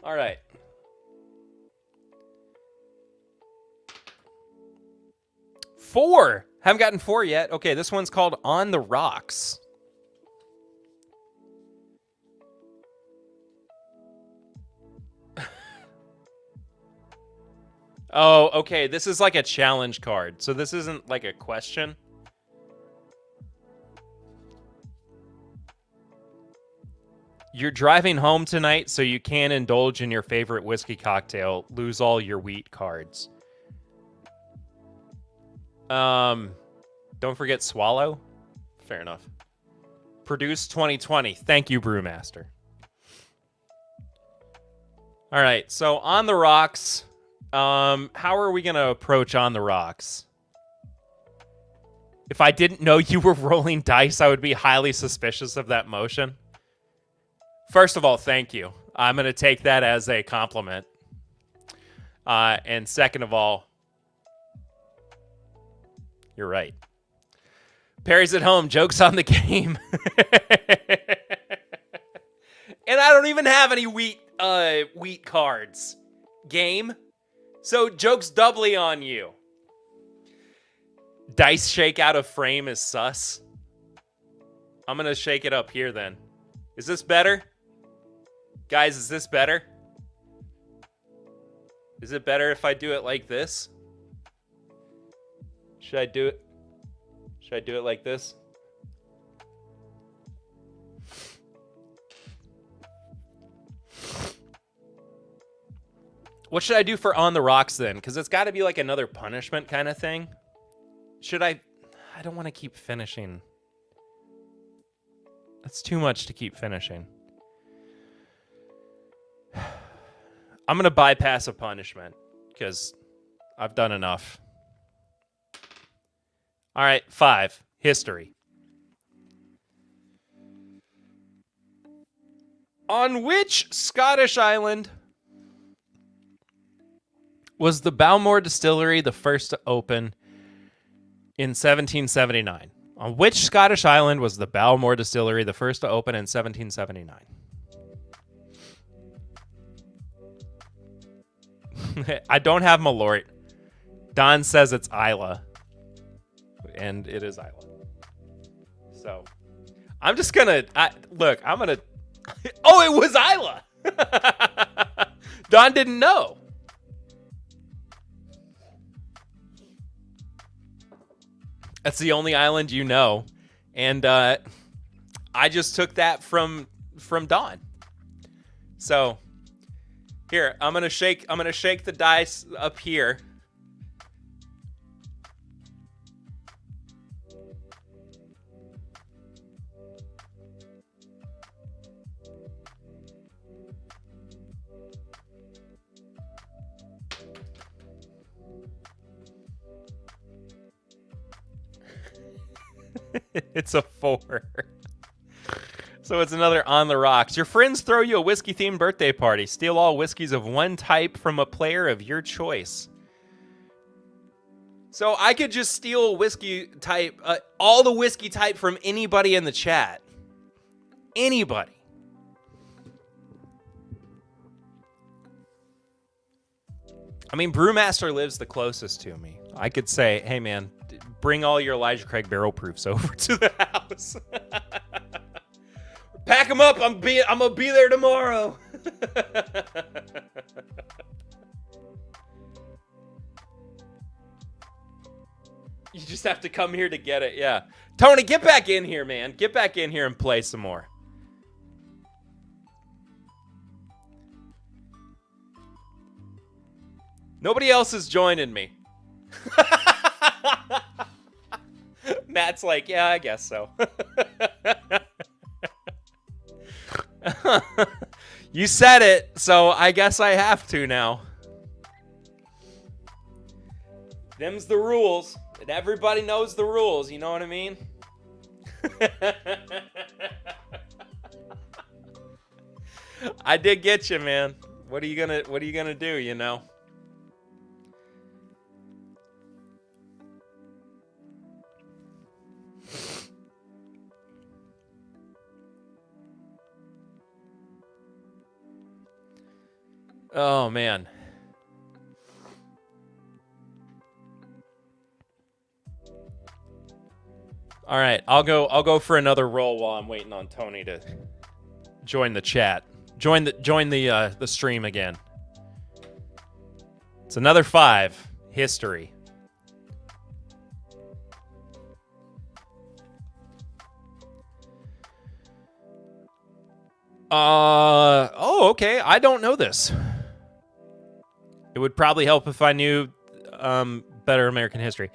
Speaker 1: All right. Four. Haven't gotten 4 yet. Okay, this one's called On the Rocks. Oh, okay. This is like a challenge card. So this isn't like a question. You're driving home tonight, so you can't indulge in your favorite whiskey cocktail. Lose all your wheat cards. Don't forget Swallow. Fair enough. Produced 2020. Thank you, Brewmaster. All right, so On the Rocks. How are we going to approach On the Rocks? If I didn't know you were rolling dice, I would be highly suspicious of that motion. First of all, thank you. I'm going to take that as a compliment. And second of all, you're right. Perry's at home. Joke's on the game. And I don't even have any wheat cards. Game. So joke's doubly on you. Dice shake out of frame is sus. I'm going to shake it up here then. Is this better? Guys, is this better? Is it better if I do it like this? Should I do it like this? What should I do for On the Rocks then? Because it's got to be like another punishment kind of thing. Should I don't want to keep finishing. That's too much to keep finishing. I'm going to bypass a punishment because I've done enough. All right, 5. History. On which Scottish island was the Balmore Distillery the first to open in 1779? On which Scottish island was the Balmore Distillery the first to open in 1779? I don't have Malort. Don says it's Isla. And it is Isla. So, I'm just gonna... I'm gonna... Oh, it was Isla! Don didn't know. That's the only island you know. And I just took that from Don. So here, I'm gonna shake the dice up here. It's a 4. So it's another on the rocks. Your friends throw you a whiskey-themed birthday party. Steal all whiskeys of one type from a player of your choice. So I could just steal whiskey type, all the whiskey type from anybody in the chat. Anybody. I mean, Brewmaster lives the closest to me. I could say, hey man, bring all your Elijah Craig barrel proofs over to the house. Pack them up. I'm gonna be there tomorrow. You just have to come here to get it. Yeah. Tony, get back in here, man. Get back in here and play some more. Nobody else is joining me. Matt's like, yeah, I guess so. You said it, so I guess I have to now. Them's the rules, and everybody knows the rules, you know what I mean? I did get you, man. What are you gonna do, you know? Oh man. All right, I'll go for another roll while I'm waiting on Tony to join the chat. Join the stream again. It's another 5. History. Oh, okay. I don't know this. It would probably help if I knew better American history.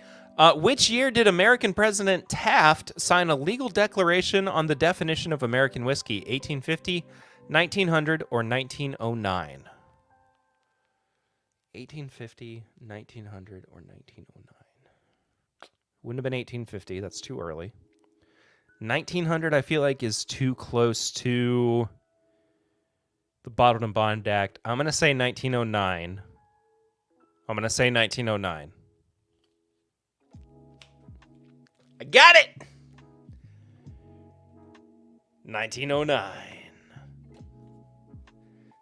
Speaker 1: Which year did American President Taft sign a legal declaration on the definition of American whiskey? 1850, 1900, or 1909? 1850, 1900, or 1909? Wouldn't have been 1850. That's too early. 1900, I feel like, is too close to the Bottled and Bond Act. I'm going to say 1909. I'm going to say 1909. I got it! 1909.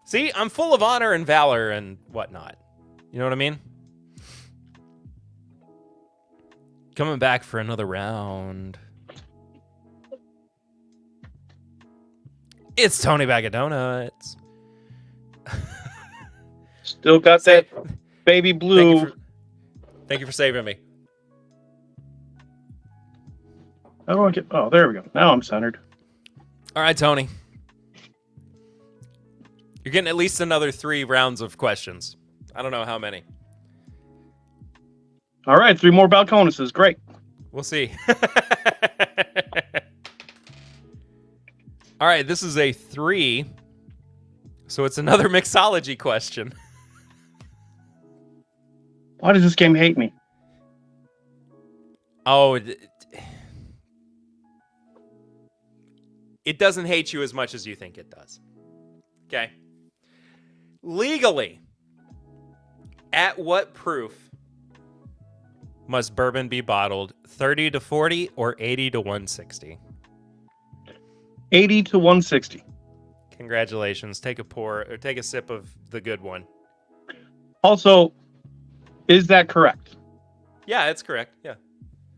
Speaker 1: See, I'm full of honor and valor and whatnot. You know what I mean? Coming back for another round. It's Tony Bag of Donuts.
Speaker 2: Still got that baby blue.
Speaker 1: Thank you for saving me.
Speaker 2: Oh, there we go. Now I'm centered.
Speaker 1: All right, Tony. You're getting at least another 3 rounds of questions. I don't know how many.
Speaker 2: All right, 3 more balconuses. Great.
Speaker 1: We'll see. All right, this is a 3. So it's another mixology question.
Speaker 2: Why does this game hate me?
Speaker 1: Oh, it doesn't hate you as much as you think it does. Okay. Legally, at what proof must bourbon be bottled? 30 to 40 or 80 to 160?
Speaker 2: 80 to 160.
Speaker 1: Congratulations. Take a pour or take a sip of the good one.
Speaker 2: Also, is that correct?
Speaker 1: Yeah, it's correct. Yeah.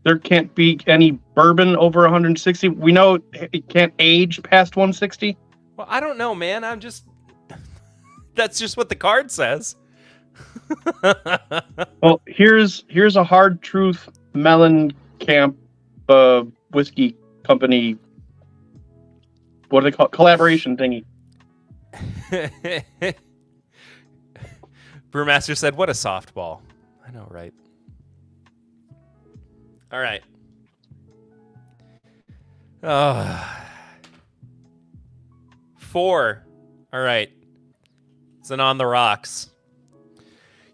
Speaker 2: There can't be any bourbon over 160. We know it can't age past 160.
Speaker 1: Well, I don't know, man. I'm just... That's just what the card says.
Speaker 2: Well, here's a hard truth Mellencamp whiskey company. What do they call it? Collaboration thingy.
Speaker 1: Brewmaster said, "What a softball." I know, right? All right. 4. All right. It's an on the rocks.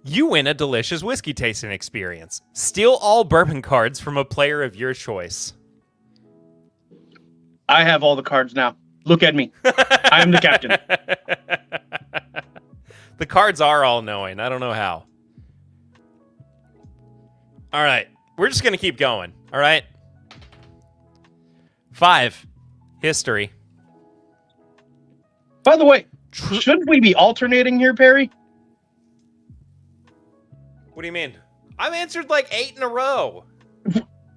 Speaker 1: You win a delicious whiskey tasting experience. Steal all bourbon cards from a player of your choice.
Speaker 2: I have all the cards now. Look at me. I am the captain.
Speaker 1: The cards are all knowing. I don't know how. All right. We're just going to keep going. All right. 5. History.
Speaker 2: By the way, shouldn't we be alternating here, Perry?
Speaker 1: What do you mean? I've answered like 8 in a row.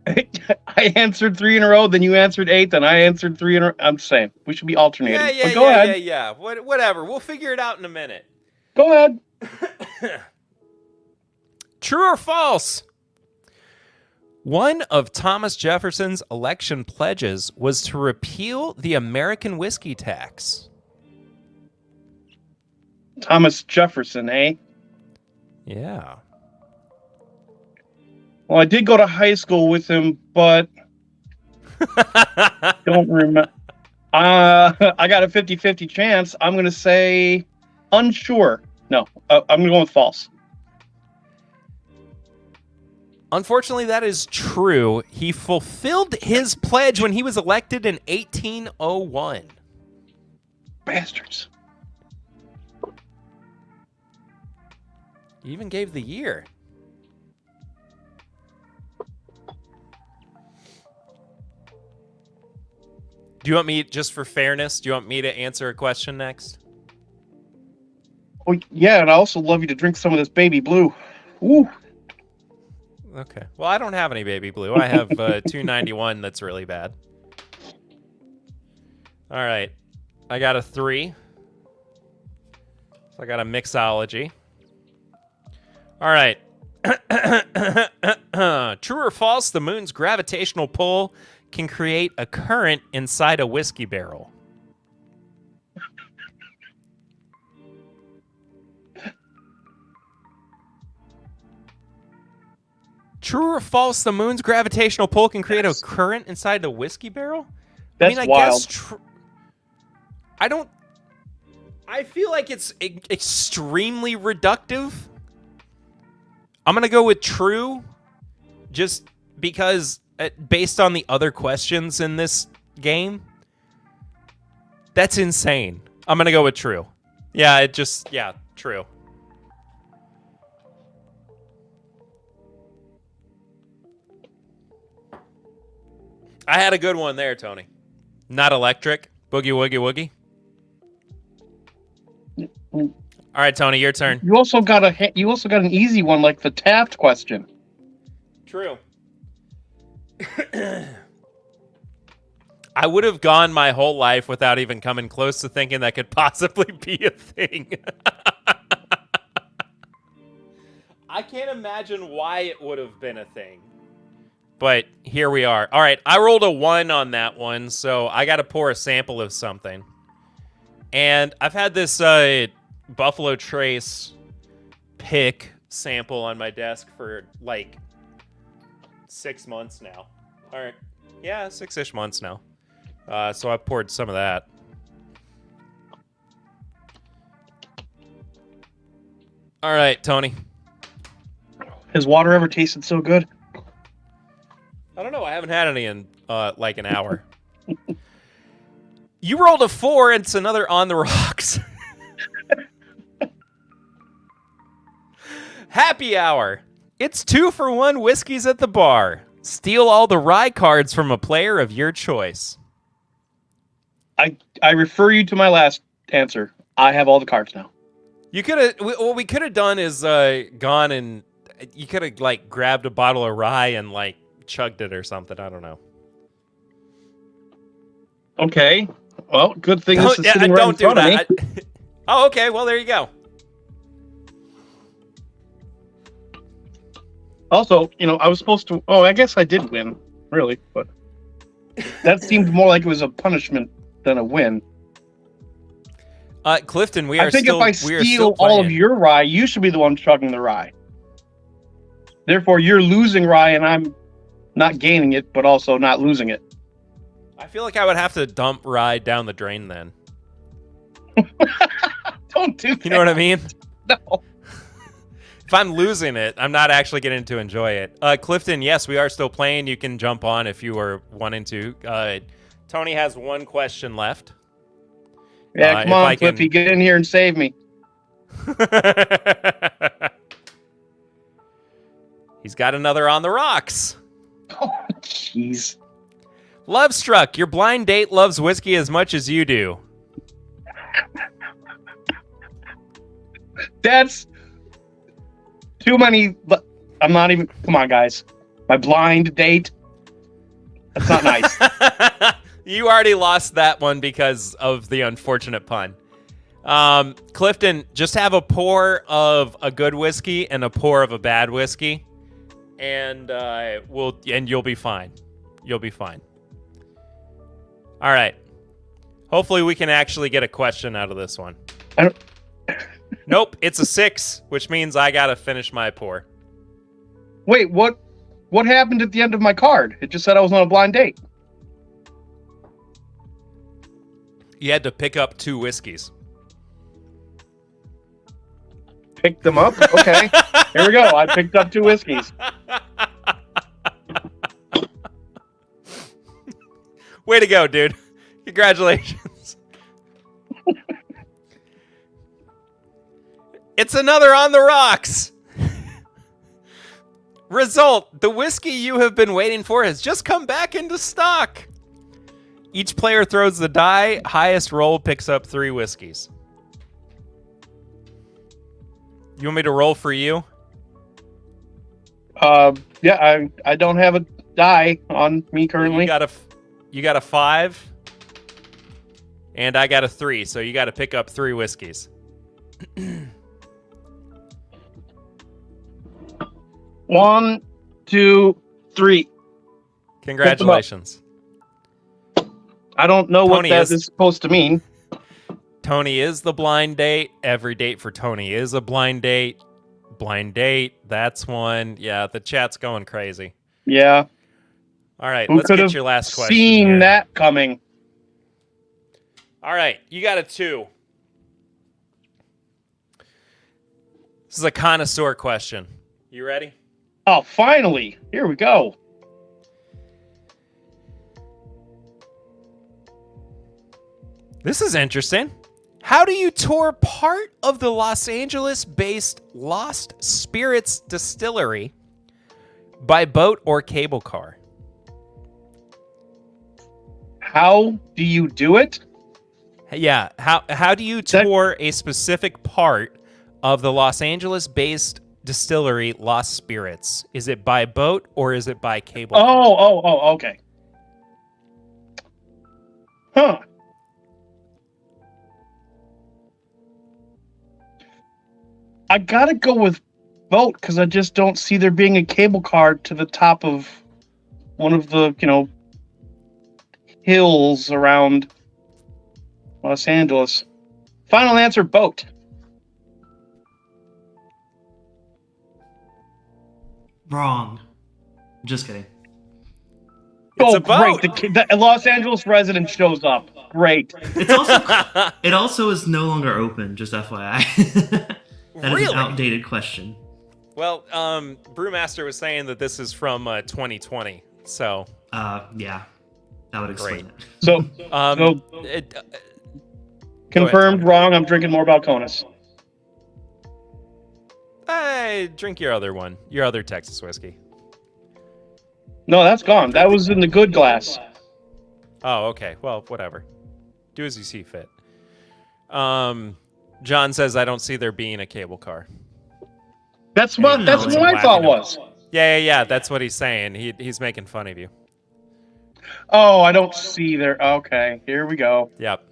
Speaker 2: I answered 3 in a row, then you answered 8, then I answered 3 in a row. I'm saying we should be alternating.
Speaker 1: Yeah,
Speaker 2: go ahead.
Speaker 1: Yeah. Whatever. We'll figure it out in a minute.
Speaker 2: Go ahead.
Speaker 1: True or false? One of Thomas Jefferson's election pledges was to repeal the American whiskey tax.
Speaker 2: Thomas Jefferson, eh?
Speaker 1: Yeah.
Speaker 2: Well, I did go to high school with him, but don't remember. I got a 50-50 chance. I'm going to say unsure. No, I'm going to go with false.
Speaker 1: Unfortunately, that is true. He fulfilled his pledge when he was elected in 1801.
Speaker 2: Bastards.
Speaker 1: He even gave the year. Do you want me, just for fairness, do you want me to answer a question next?
Speaker 2: Oh, yeah, and I also love you to drink some of this baby blue. Ooh.
Speaker 1: Okay. Well, I don't have any baby blue. I have 291 that's really bad. All right. I got a 3. So I got a mixology. All right. True or false, the moon's gravitational pull can create a current inside a whiskey barrel. True or false, the moon's gravitational pull can create a current inside the whiskey barrel?
Speaker 2: That's wild.
Speaker 1: Guess I feel like it's extremely reductive. I'm going to go with true just because based on the other questions in this game, that's insane. I'm going to go with true. Yeah, true. I had a good one there, Tony. Not electric. Boogie woogie woogie. All right, Tony, your turn.
Speaker 2: You also got an easy one, like the Taft question.
Speaker 1: True. I would have gone my whole life without even coming close to thinking that could possibly be a thing. I can't imagine why it would have been a thing. But here we are. All right, I rolled a 1 on that one, so I got to pour a sample of something. And I've had this Buffalo Trace pick sample on my desk for like 6 months now. All right. Yeah, 6-ish months now. So I poured some of that. All right, Tony.
Speaker 2: Has water ever tasted so good?
Speaker 1: I don't know. I haven't had any in like an hour. You rolled a 4, and it's another on the rocks. Happy hour. It's 2-for-1 whiskeys at the bar. Steal all the rye cards from a player of your choice.
Speaker 2: I refer you to my last answer. I have all the cards now.
Speaker 1: You could have. What we could have done is gone and you could have like grabbed a bottle of rye and like chugged it or something. I don't know.
Speaker 2: Okay. Well, good thing this is sitting right in
Speaker 1: don't do
Speaker 2: front of me.
Speaker 1: that. Oh, okay. Well, there you go.
Speaker 2: Also, I was supposed to. Oh, I guess I did win, really, but that seemed more like it was a punishment than a win.
Speaker 1: Clifton,
Speaker 2: I think if I steal all of your rye, you should be the one chugging the rye. Therefore, you're losing rye, and I'm not gaining it, but also not losing it.
Speaker 1: I feel like I would have to dump rye down the drain then.
Speaker 2: Don't do that.
Speaker 1: You know what I mean?
Speaker 2: No.
Speaker 1: If I'm losing it, I'm not actually getting to enjoy it. Clifton, yes, we are still playing. You can jump on if you are wanting to. Tony has one question left.
Speaker 2: Yeah, come on, Cliffy, get in here and save me.
Speaker 1: He's got another on the rocks.
Speaker 2: Oh, jeez.
Speaker 1: Love struck. Your blind date loves whiskey as much as you do.
Speaker 2: That's too many. I'm not even. Come on, guys. My blind date. That's not nice.
Speaker 1: You already lost that one because of the unfortunate pun. Clifton, just have a pour of a good whiskey and a pour of a bad whiskey, and you'll be fine. You'll be fine. All right. Hopefully we can actually get a question out of this one. Nope, it's a 6, which means I gotta finish my pour.
Speaker 2: Wait, what happened at the end of my card? It just said I was on a blind date.
Speaker 1: You had to pick up 2 whiskeys.
Speaker 2: Pick them up? Okay. Here we go. I picked up 2 whiskeys.
Speaker 1: Way to go, dude. Congratulations. It's another on the rocks. Result, the whiskey you have been waiting for has just come back into stock. Each player throws the die. Highest roll picks up 3 whiskeys. You want me to roll for you?
Speaker 2: Yeah, I don't have a die on me currently.
Speaker 1: You got a 5, and I got a 3, so you got to pick up 3 whiskeys.
Speaker 2: 1, 2, 3.
Speaker 1: Congratulations.
Speaker 2: I don't know what that is supposed to mean.
Speaker 1: Tony is the blind date. Every date for Tony is a blind date. Blind date, that's one. Yeah, the chat's going crazy.
Speaker 2: Yeah.
Speaker 1: All right, let's get your last question.
Speaker 2: Seen that coming.
Speaker 1: All right, you got a 2. This is a connoisseur question. You ready?
Speaker 2: Oh, finally. Here we go.
Speaker 1: This is interesting. How do you tour part of the Los Angeles-based Lost Spirits distillery by boat or cable car?
Speaker 2: How do you do it?
Speaker 1: Yeah, how do you tour a specific part of the Los Angeles-based distillery Lost Spirits? Is it by boat or is it by cable car?
Speaker 2: Oh, okay. Huh. I gotta go with boat because I just don't see there being a cable car to the top of one of the, hills around Los Angeles. Final answer, boat.
Speaker 3: Wrong. Just kidding.
Speaker 1: It's a boat.
Speaker 2: Great. The Los Angeles resident shows up. Great.
Speaker 3: It also is no longer open, just FYI. That is an outdated question.
Speaker 1: Well, Brewmaster was saying that this is from 2020, so...
Speaker 3: yeah. That would explain it.
Speaker 2: So confirmed wrong, I'm drinking more Balcones.
Speaker 1: Hey, drink your other one. Your other Texas whiskey.
Speaker 2: No, that's gone. That was in the good glass.
Speaker 1: Oh, okay. Well, whatever. Do as you see fit. John says I don't see there being a cable car.
Speaker 2: That's what I thought was.
Speaker 1: Yeah. That's what he's saying. He's making fun of you.
Speaker 2: Oh, I don't see there. Okay, here we go.
Speaker 1: Yep.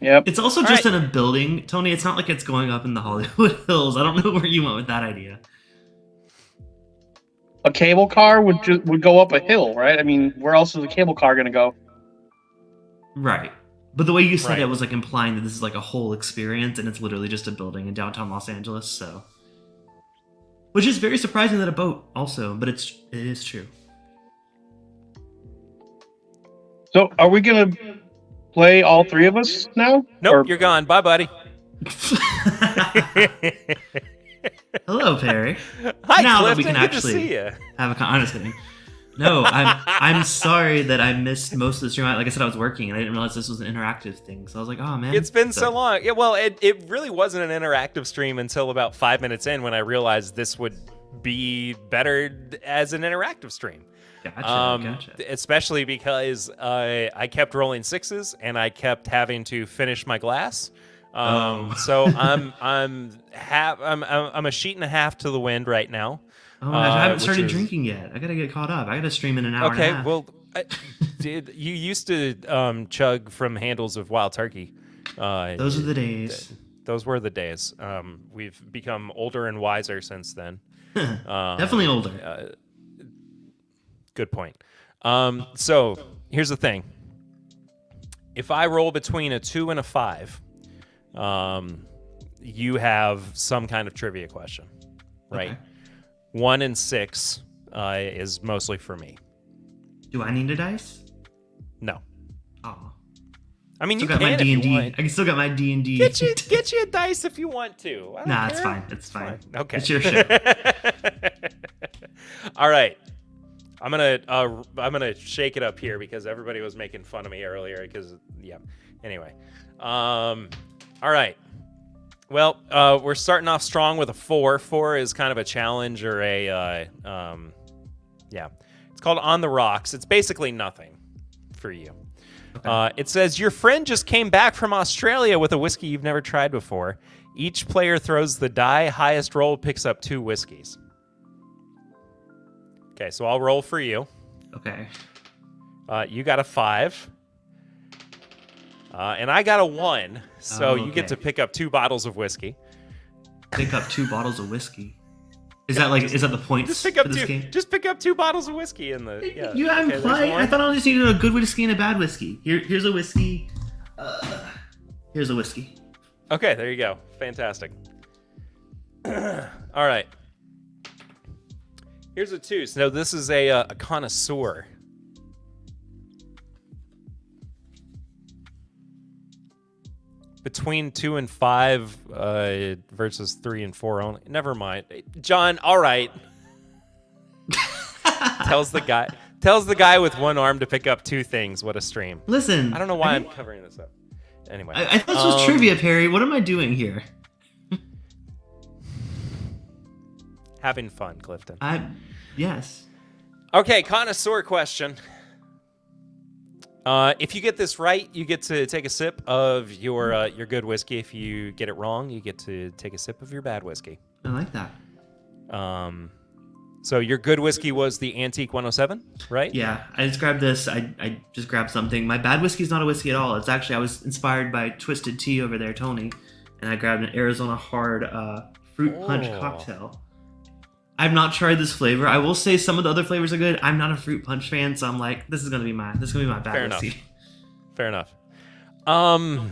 Speaker 2: It's
Speaker 3: also just in a building, Tony. It's not like it's going up in the Hollywood Hills. I don't know where you went with that idea.
Speaker 2: A cable car would go up a hill, right? I mean, where else is a cable car going to go?
Speaker 3: Right. But the way you said it was like implying that this is like a whole experience, and it's literally just a building in downtown Los Angeles. So, which is very surprising that a boat also, but it is true.
Speaker 2: So, are we going to play all three of us now?
Speaker 1: Nope, you're gone. Bye, buddy.
Speaker 3: Hello, Perry.
Speaker 1: Hi,
Speaker 3: now
Speaker 1: Clifton.
Speaker 3: that we can
Speaker 1: Good
Speaker 3: actually
Speaker 1: to see you.
Speaker 3: have I'm just kidding. No, I'm sorry that I missed most of the stream. Like I said, I was working and I didn't realize this was an interactive thing. So I was like, oh man.
Speaker 1: It's been so long. Yeah, well, it really wasn't an interactive stream until about 5 minutes in when I realized this would be better as an interactive stream.
Speaker 3: Gotcha.
Speaker 1: Especially because I kept rolling sixes and I kept having to finish my glass. So I'm a sheet and a half to the wind right now.
Speaker 3: Oh my gosh, I haven't started drinking yet. I gotta get caught up. I gotta stream in an hour and a half.
Speaker 1: Okay, well, you used to chug from handles of wild turkey.
Speaker 3: Those are the days.
Speaker 1: Those were the days. We've become older and wiser since then.
Speaker 3: Definitely older.
Speaker 1: Good point. So here's the thing. If I roll between a 2 and a 5, you have some kind of trivia question, right?
Speaker 3: Okay.
Speaker 1: 1 and 6 is mostly for me.
Speaker 3: Do I need a dice?
Speaker 1: No.
Speaker 3: Oh.
Speaker 1: I mean,
Speaker 3: Still
Speaker 1: you
Speaker 3: got my
Speaker 1: can if you
Speaker 3: D&D.
Speaker 1: want.
Speaker 3: I can still got my D&D.
Speaker 1: Get you a dice if you want to.
Speaker 3: Nah, it's fine. It's fine.
Speaker 1: Okay.
Speaker 3: It's your show.
Speaker 1: All right. I'm gonna shake it up here because everybody was making fun of me earlier. Anyway. All right. Well, we're starting off strong with a 4. 4 is kind of a challenge or a It's called On the Rocks. It's basically nothing for you. Okay. It says your friend just came back from Australia with a whiskey you've never tried before. Each player throws the die. Highest roll picks up 2 whiskeys. Okay, so I'll roll for you.
Speaker 3: Okay.
Speaker 1: You got a 5. And I got a 1. So you get to pick up 2 bottles of whiskey.
Speaker 3: Pick up 2 bottles of whiskey. Is that the point?
Speaker 1: Just pick up
Speaker 3: for this
Speaker 1: 2.
Speaker 3: game?
Speaker 1: Just pick up 2 bottles of whiskey in the. Yeah.
Speaker 3: You haven't played. I thought I just needed a good whiskey and a bad whiskey. Here's a whiskey. Here's a whiskey.
Speaker 1: Okay, there you go. Fantastic. All right. Here's a 2. So this is a connoisseur. Between 2 and 5 versus 3 and 4 only. Never mind. John, all right. tells the guy with one arm to pick up 2 things. What a stream.
Speaker 3: Listen.
Speaker 1: I don't know why I'm covering this up. Anyway.
Speaker 3: I thought this was trivia, Perry. What am I doing here?
Speaker 1: Having fun, Clifton.
Speaker 3: Yes.
Speaker 1: Okay, connoisseur question. If you get this right, you get to take a sip of your good whiskey. If you get it wrong, you get to take a sip of your bad whiskey.
Speaker 3: I like that.
Speaker 1: So your good whiskey was the Antique 107, right?
Speaker 3: Yeah, I just grabbed this. I just grabbed something. My bad whiskey is not a whiskey at all. It's actually, I was inspired by Twisted Tea over there, Tony, and I grabbed an Arizona Hard fruit punch cocktail. I've not tried this flavor. I will say some of the other flavors are good. I'm not a fruit punch fan, so I'm like, this is gonna be my bad whiskey.
Speaker 1: Fair enough. I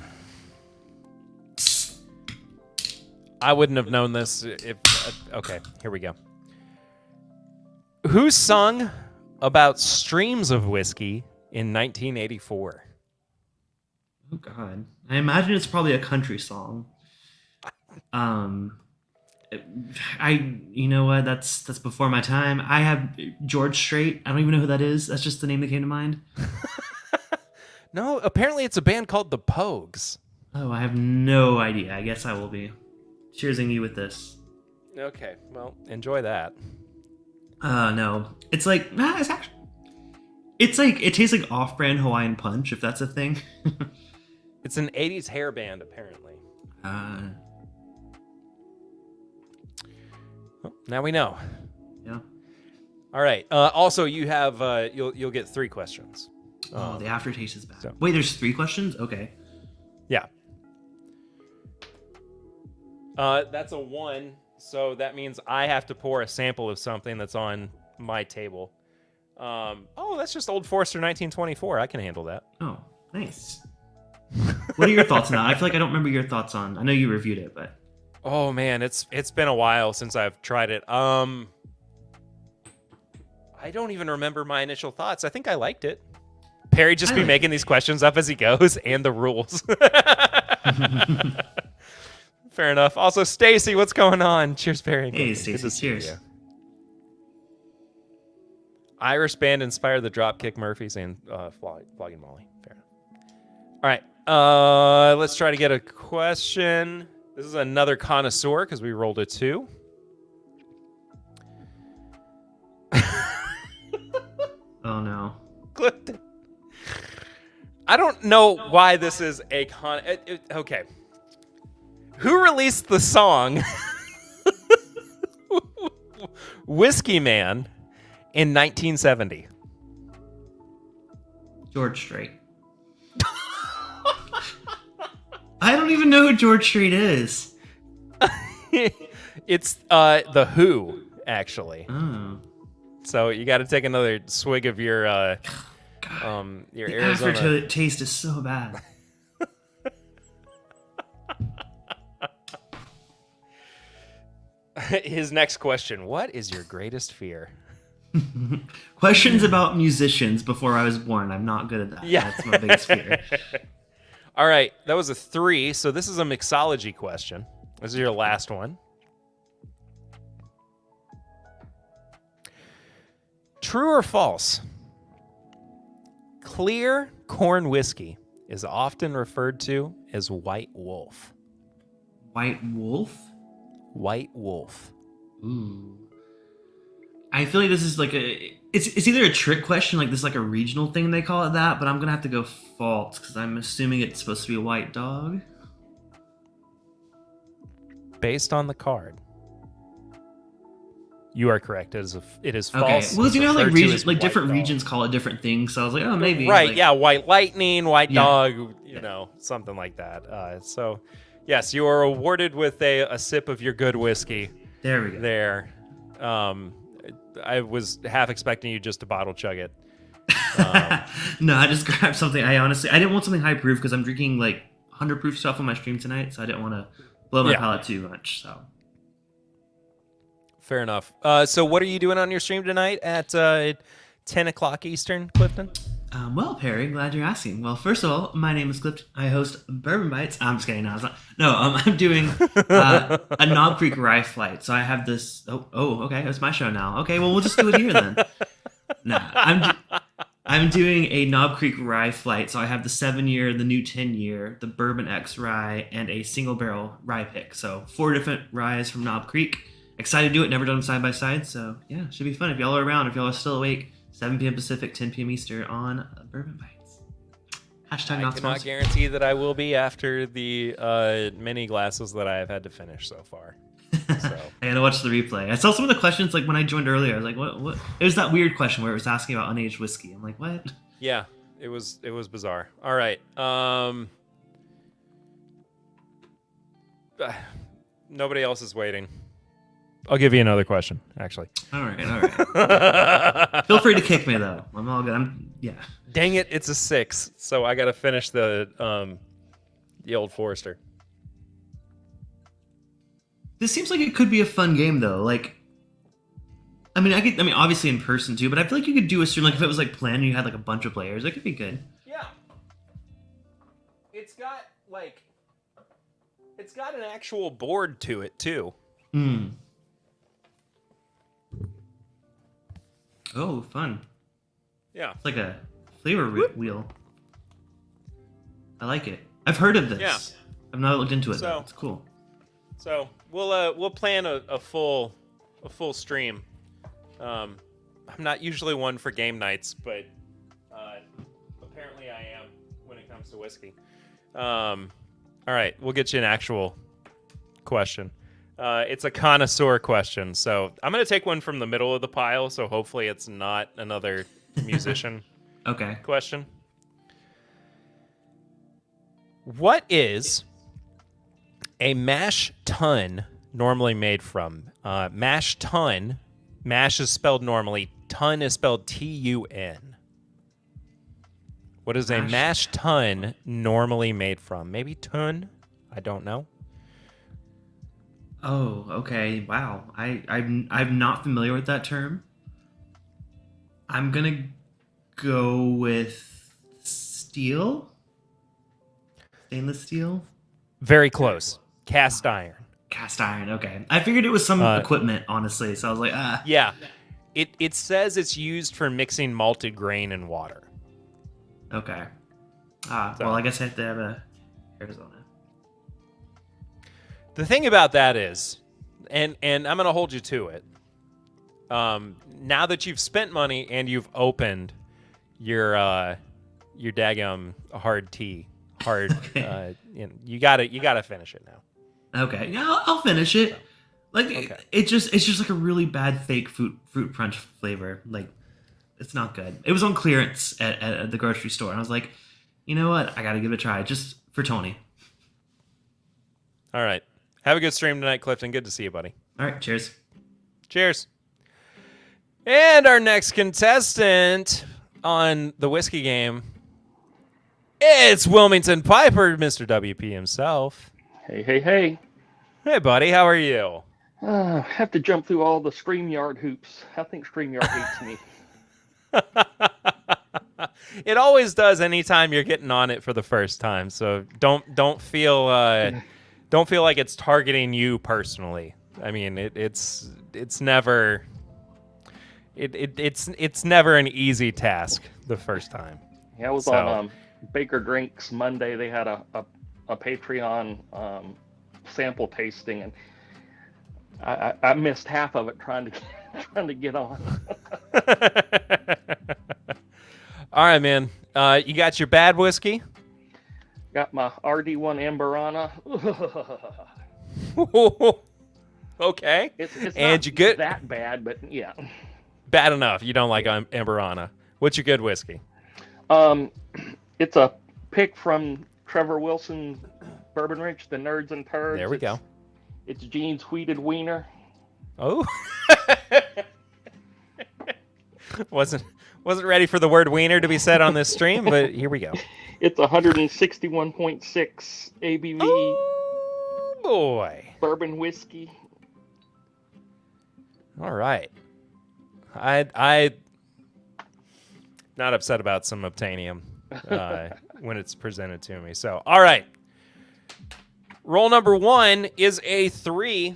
Speaker 1: wouldn't have known this if. Okay, here we go. Who sung about streams of whiskey in 1984?
Speaker 3: Oh God, I imagine it's probably a country song. You know what? That's before my time. I have George Strait. I don't even know who that is. That's just the name that came to mind.
Speaker 1: No, apparently it's a band called the Pogues.
Speaker 3: Oh, I have no idea. I guess I will be cheersing you with this.
Speaker 1: Okay, well, enjoy that.
Speaker 3: No, it's like it tastes like off-brand Hawaiian Punch, if that's a thing.
Speaker 1: It's an 80s hair band, apparently. Now we know.
Speaker 3: Yeah.
Speaker 1: All right. Also, you have you'll get 3 questions.
Speaker 3: Oh, the aftertaste is bad.
Speaker 1: So-
Speaker 3: Wait, there's 3 questions? Okay.
Speaker 1: Yeah. That's a 1, so that means I have to pour a sample of something that's on my table. That's just Old Forester 1924. I can handle that.
Speaker 3: Oh, nice. What are your thoughts on that? I feel like I don't remember your thoughts on. I know you reviewed it, but
Speaker 1: Oh man, it's been a while since I've tried it. I don't even remember my initial thoughts. I think I liked it. Perry just be making these questions up as he goes and the rules. Fair enough. Also, Stacy, what's going on? Cheers, Perry.
Speaker 3: hey,
Speaker 1: Good
Speaker 3: Stacey,
Speaker 1: to see
Speaker 3: cheers.
Speaker 1: you. Irish band inspired the Dropkick Murphys and Flogging Molly. Fair enough. All right. Let's try to get a question. This is another connoisseur because we rolled a 2.
Speaker 3: Oh no.
Speaker 1: Clifton. I don't know why this is a okay. Who released the song Whisky Man in 1970?
Speaker 3: George Strait. I don't even know who George Strait is.
Speaker 1: It's the Who, actually.
Speaker 3: Oh.
Speaker 1: So you got to take another swig of your
Speaker 3: God.
Speaker 1: your
Speaker 3: The
Speaker 1: Arizona.
Speaker 3: aftertaste is so bad.
Speaker 1: His next question: what is your greatest fear?
Speaker 3: Questions about musicians before I was born. I'm not good at that.
Speaker 1: Yeah.
Speaker 3: That's my biggest fear.
Speaker 1: All right, that was a 3. So this is a mixology question. This is your last one. True or false? Clear corn whiskey is often referred to as White Wolf.
Speaker 3: White Wolf?
Speaker 1: White Wolf.
Speaker 3: Ooh. I feel like this is like it's either a trick question, like this is like a regional thing they call it that, but I'm gonna have to go false because I'm assuming it's supposed to be a white dog.
Speaker 1: Based on the card, you are correct. It is
Speaker 3: Okay.
Speaker 1: false.
Speaker 3: Well,
Speaker 1: It's
Speaker 3: you know, like
Speaker 1: referred to
Speaker 3: regions,
Speaker 1: as
Speaker 3: like
Speaker 1: white
Speaker 3: different
Speaker 1: dog.
Speaker 3: regions call it different things. So I was like, oh, maybe.
Speaker 1: Right,
Speaker 3: like-
Speaker 1: yeah, white lightning, white
Speaker 3: Yeah.
Speaker 1: dog, you know, something like that. So, yes, you are awarded with a sip of your good whiskey
Speaker 3: There we go.
Speaker 1: there. I was half expecting you just to bottle chug it.
Speaker 3: No, I just grabbed something. I didn't want something high proof because I'm drinking like 100 proof stuff on my stream tonight, so I didn't want to blow my
Speaker 1: Yeah.
Speaker 3: palate too much. So
Speaker 1: Fair enough. So what are you doing on your stream tonight at 10 o'clock Eastern, Clifton?
Speaker 3: Well, Perry, glad you're asking. Well, first of all, my name is Clifton. I host Bourbon Bites. I'm just kidding. No, it's not. No, I'm doing a Knob Creek Rye flight. So I have this. Oh, okay. It's my show now. Okay, well, we'll just do it here then. Nah, I'm doing a Knob Creek Rye flight. So I have the 7-year, the new 10-year, the Bourbon X Rye, and a single barrel rye pick. So 4 different ryes from Knob Creek. Excited to do it. Never done them side by side. So yeah, should be fun. If y'all are around, if y'all are still awake. 7 p.m. Pacific, 10 p.m. Eastern on Bourbon Bites. Hashtag
Speaker 1: I
Speaker 3: not
Speaker 1: cannot
Speaker 3: sponsored.
Speaker 1: guarantee that I will be after the many glasses that I have had to finish so far. So.
Speaker 3: I gotta watch the replay. I saw some of the questions like when I joined earlier. I was like, what? It was that weird question where it was asking about unaged whiskey. I'm like, what?
Speaker 1: Yeah, it was bizarre. All right. Nobody else is waiting. I'll give you another question, actually.
Speaker 3: All right. Feel free to kick me though. I'm all good. Yeah.
Speaker 1: Dang it, it's a 6, so I got to finish the Old Forester.
Speaker 3: This seems like it could be a fun game though. Like, I mean, obviously in person too, but I feel like you could do a stream like if it was like planned and you had like a bunch of players, it could be good.
Speaker 1: Yeah. It's got an actual board to it too.
Speaker 3: Hmm. Oh, fun.
Speaker 1: Yeah.
Speaker 3: It's like a flavor wheel. I like it. I've heard of this.
Speaker 1: Yeah.
Speaker 3: I've not looked into it.
Speaker 1: So-
Speaker 3: though. It's cool.
Speaker 1: So we'll plan a full stream. I'm not usually one for game nights, but apparently I am when it comes to whiskey. All right, we'll get you an actual question. It's a connoisseur question, so I'm going to take one from the middle of the pile, so hopefully it's not another musician
Speaker 3: Okay.
Speaker 1: question. What is a mash tun normally made from? Mash tun, mash is spelled normally, tun is spelled T-U-N. What is a mash tun normally made from? Maybe tun? I don't know.
Speaker 3: Oh, okay. Wow. I'm not familiar with that term. I'm gonna go with steel. Stainless steel.
Speaker 1: Very close. Cast iron.
Speaker 3: Cast iron. Okay. I figured it was some equipment, honestly. So I was like,
Speaker 1: Yeah. It says it's used for mixing malted grain and water.
Speaker 3: Okay. Well, I guess I have to have a Arizona.
Speaker 1: The thing about that is, and I'm going to hold you to it. Now that you've spent money and you've opened your daggum hard tea,
Speaker 3: Okay.
Speaker 1: you gotta finish it now.
Speaker 3: Okay. Yeah, I'll finish it. Like
Speaker 1: Okay.
Speaker 3: it's just like a really bad fake fruit punch flavor. Like it's not good. It was on clearance at the grocery store, and I was like, you know what? I got to give it a try just for Tony.
Speaker 1: All right. Have a good stream tonight, Clifton. Good to see you, buddy.
Speaker 3: All right. Cheers.
Speaker 1: Cheers. And our next contestant on the Whiskey Game, it's Wilmington Piper, Mr. WP himself.
Speaker 4: Hey, hey, hey.
Speaker 1: Hey, buddy. How are you?
Speaker 4: Have to jump through all the StreamYard hoops. I think StreamYard hates me.
Speaker 1: It always does anytime you're getting on it for the first time. So don't feel like it's targeting you personally. I mean, it's never it's never an easy task the first time.
Speaker 4: Yeah, I was on Baker Drinks Monday. They had a Patreon sample tasting, and I missed half of it trying to get on.
Speaker 1: All right, man. You got your bad whiskey?
Speaker 4: Got my RD1 Amberana.
Speaker 1: Okay.
Speaker 4: It's
Speaker 1: and
Speaker 4: not
Speaker 1: you good?
Speaker 4: that bad, but yeah.
Speaker 1: Bad enough. You don't like Amberana. What's your good whiskey?
Speaker 4: It's a pick from Trevor Wilson's Bourbon Ridge, the Nerds and Turds.
Speaker 1: There we go.
Speaker 4: It's Gene's Wheated Wiener.
Speaker 1: Oh. Wasn't ready for the word wiener to be said on this stream, but here we go.
Speaker 4: It's 161.6 ABV.
Speaker 1: Oh boy.
Speaker 4: Bourbon whiskey.
Speaker 1: All right. I not upset about some obtainium when it's presented to me. So, all right. Roll number 1 is a 3.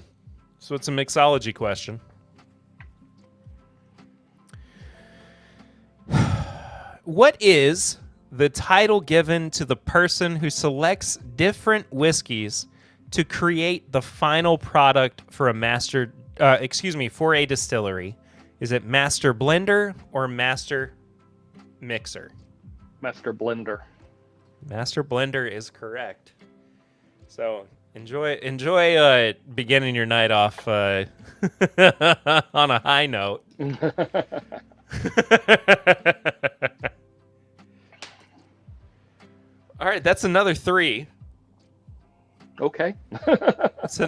Speaker 1: So it's a mixology question. What is the title given to the person who selects different whiskeys to create the final product for for a distillery? Is it master blender or master mixer?
Speaker 4: Master Blender.
Speaker 1: Master blender is correct. So enjoy beginning your night off on a high note. All right, that's another 3.
Speaker 4: Okay.
Speaker 1: That's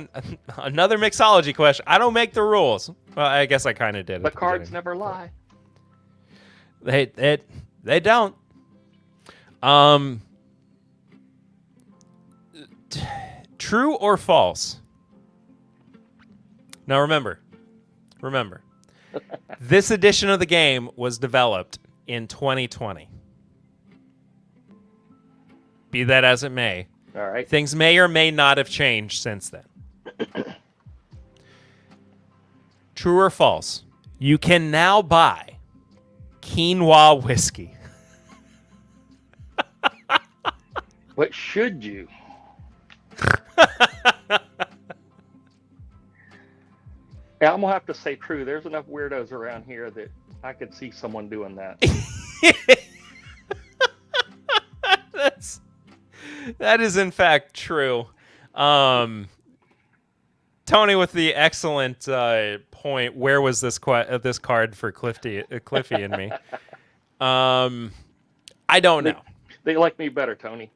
Speaker 1: another mixology question. I don't make the rules. Well, I guess I kind of did.
Speaker 4: The cards never lie.
Speaker 1: They don't. True or false? Now remember, this edition of the game was developed in 2020. Be that as it may,
Speaker 4: All right.
Speaker 1: things may or may not have changed since then. True or false? You can now buy quinoa whiskey.
Speaker 4: What should you? Yeah, I'm gonna have to say true. There's enough weirdos around here that I could see someone doing that.
Speaker 1: That is in fact true. Tom Tony with the excellent point. Where was this this card for Cliffy and me? I don't know.
Speaker 4: They like me better, Tony.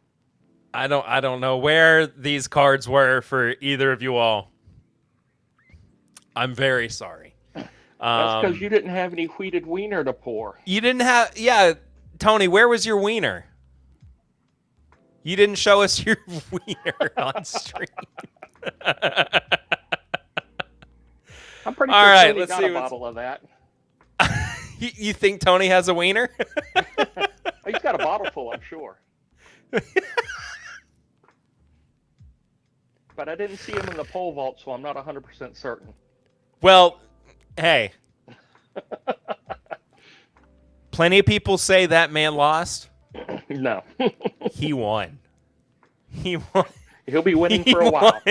Speaker 1: I don't know where these cards were for either of you all. I'm very sorry.
Speaker 4: That's because you didn't have any wheated wiener to pour.
Speaker 1: You didn't have... Yeah, Tony, where was your wiener? You didn't show us your wiener on stream.
Speaker 4: I'm pretty
Speaker 1: All
Speaker 4: sure
Speaker 1: right,
Speaker 4: Tony
Speaker 1: let's
Speaker 4: got
Speaker 1: see
Speaker 4: a bottle of that.
Speaker 1: You think Tony has a wiener?
Speaker 4: He's got a bottle full, I'm sure. But I didn't see him in the pole vault, so I'm not 100% certain.
Speaker 1: Well, hey. Plenty of people say that man lost.
Speaker 4: No.
Speaker 1: He won. He won.
Speaker 4: He'll be winning for a while.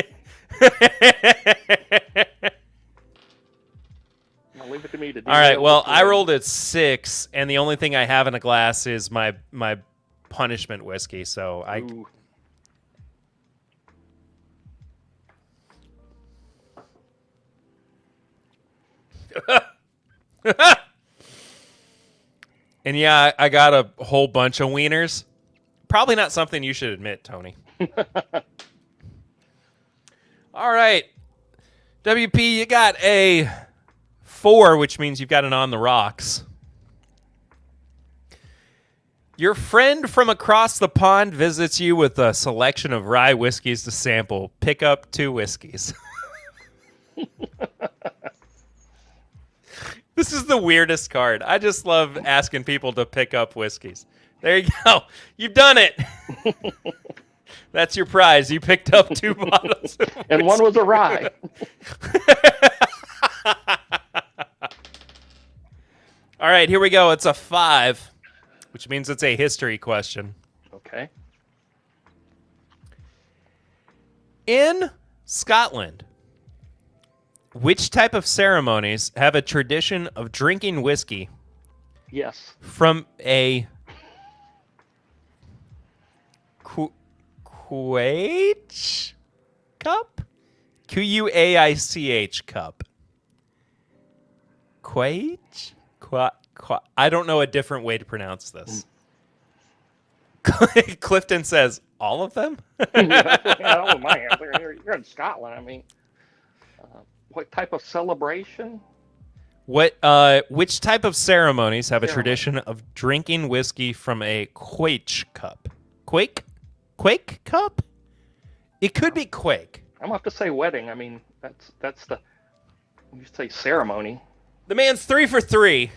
Speaker 4: I'll leave it to me to do.
Speaker 1: All right, well, I rolled at 6, and the only thing I have in a glass is my punishment whiskey, so I...
Speaker 4: Ooh.
Speaker 1: And yeah, I got a whole bunch of wieners. Probably not something you should admit, Tony. All right. WP, you got a 4, which means you've got an on the rocks. Your friend from across the pond visits you with a selection of rye whiskeys to sample. Pick up 2 whiskeys. This is the weirdest card. I just love asking people to pick up whiskeys. There you go. You've done it. That's your prize. You picked up 2 bottles.
Speaker 4: And one was a rye.
Speaker 1: All right, here we go. It's a 5, which means it's a history question.
Speaker 4: Okay.
Speaker 1: In Scotland, which type of ceremonies have a tradition of drinking whiskey
Speaker 4: Yes.
Speaker 1: from a Quaich cup? Quaich cup. Quaich? I don't know a different way to pronounce this. Clifton says, all of them?
Speaker 4: I don't know my answer. You're in Scotland. I mean, what type of celebration?
Speaker 1: Which type of ceremonies have a tradition of drinking whiskey from a Quaich cup? Quake cup? It could be Quake.
Speaker 4: I'm gonna have to say wedding. I mean, that's the you say ceremony.
Speaker 1: The man's 3 for 3.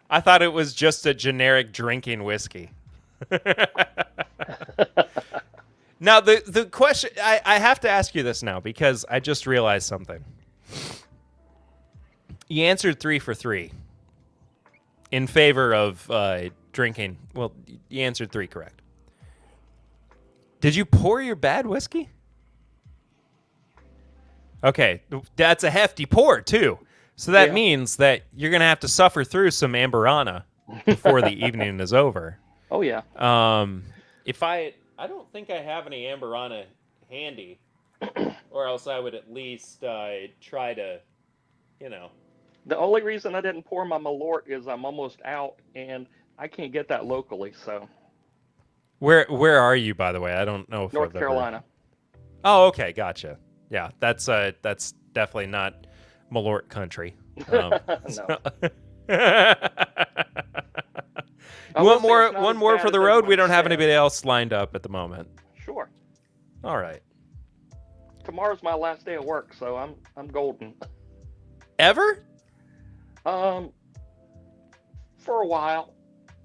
Speaker 1: I thought it was just a generic drinking whiskey. Now, the question, I have to ask you this now because I just realized something. You answered 3 for 3 in favor of drinking. Well, you answered 3 correct. Did you pour your bad whiskey? Okay, that's a hefty pour, too. So that means that you're going to have to suffer through some Amberana before the evening is over.
Speaker 4: Oh, yeah.
Speaker 1: I don't think I have any Amberana handy, or else I would at least try to,
Speaker 4: The only reason I didn't pour my Malort is I'm almost out, and I can't get that locally, so.
Speaker 1: Where are you, by the way? I don't know if
Speaker 4: North Carolina.
Speaker 1: Oh, okay, gotcha. Yeah, that's definitely not Malort country.
Speaker 4: No.
Speaker 1: One more for the road. We don't have anybody else lined up at the moment.
Speaker 4: Sure.
Speaker 1: All right.
Speaker 4: Tomorrow's my last day of work, so I'm golden.
Speaker 1: Ever?
Speaker 4: For a while.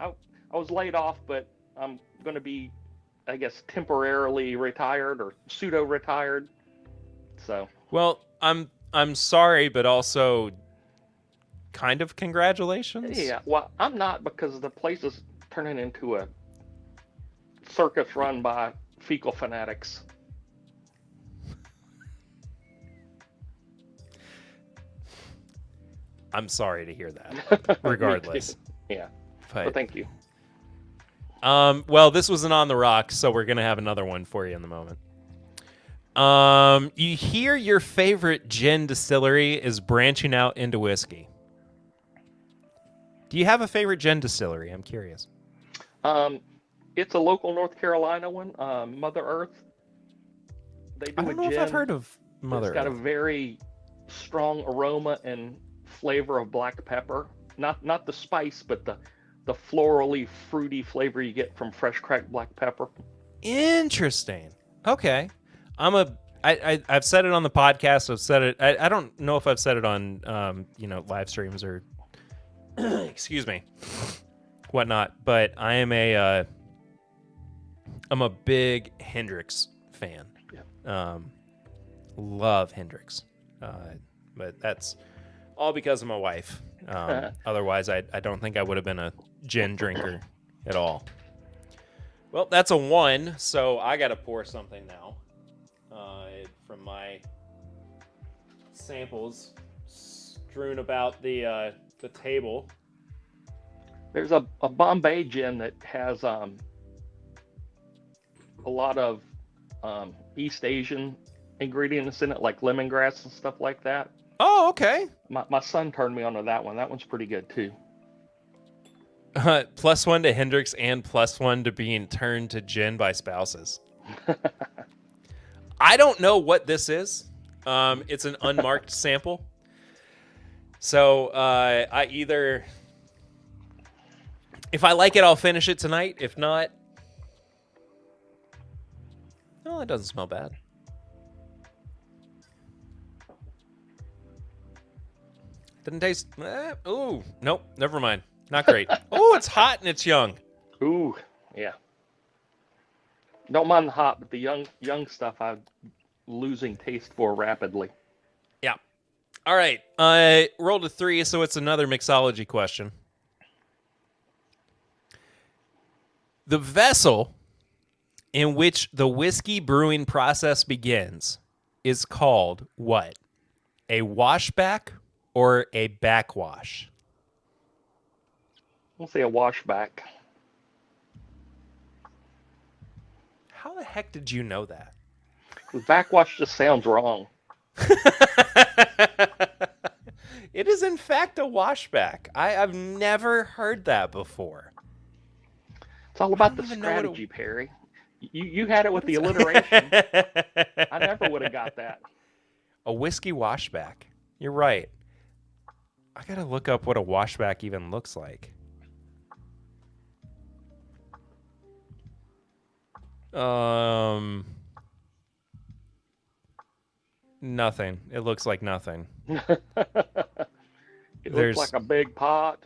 Speaker 4: I was laid off, but I'm going to be, I guess, temporarily retired or pseudo-retired. So.
Speaker 1: Well, I'm sorry, but also kind of congratulations.
Speaker 4: Yeah, well, I'm not, because the place is turning into a circus run by fecal fanatics.
Speaker 1: I'm sorry to hear that, regardless.
Speaker 4: Yeah, but thank you.
Speaker 1: Well, this was an on the rocks, so we're going to have another one for you in the moment. You hear your favorite gin distillery is branching out into whiskey. Do you have a favorite gin distillery? I'm curious.
Speaker 4: It's a local North Carolina one, Mother Earth. They do
Speaker 1: I don't know if I've heard of Mother
Speaker 4: It's got a
Speaker 1: Earth.
Speaker 4: very strong aroma and flavor of black pepper. Not the spice, but the florally, fruity flavor you get from fresh cracked black pepper.
Speaker 1: Interesting. Okay. I've said it on the podcast. I've said it. I don't know if I've said it on live streams or excuse me, whatnot. But I'm a big Hendrix fan.
Speaker 4: Yeah.
Speaker 1: Love Hendrix. But that's all because of my wife. Otherwise, I don't think I would have been a gin drinker at all. Well, that's a 1, so I got to pour something now from my samples strewn about the table.
Speaker 4: There's a Bombay gin that has a lot of East Asian ingredients in it, like lemongrass and stuff like that.
Speaker 1: Oh, okay.
Speaker 4: My son turned me onto that one. That one's pretty good too.
Speaker 1: +1 to Hendrix and +1 to being turned to gin by spouses. I don't know what this is. It's an unmarked sample. So I either, if I like it, I'll finish it tonight. If not, oh, it doesn't smell bad. Didn't taste. Ooh, nope, never mind. Not great. Oh, it's hot and it's young.
Speaker 4: Ooh, yeah. Don't mind the hot, but the young stuff I'm losing taste for rapidly.
Speaker 1: Yeah. All right. Rolled a 3, so it's another mixology question. The vessel in which the whiskey brewing process begins is called what? A washback or a backwash?
Speaker 4: We'll say a washback.
Speaker 1: How the heck did you know that?
Speaker 4: Backwash just sounds wrong.
Speaker 1: It is, in fact, a washback. I've never heard that before.
Speaker 4: It's all about the
Speaker 1: don't even know what
Speaker 4: strategy, Perry. You had it with the alliteration. I never would have got that.
Speaker 1: A whiskey washback. You're right. I gotta look up what a washback even looks like. Nothing. It looks like nothing.
Speaker 4: It
Speaker 1: There's-
Speaker 4: looks like a big pot.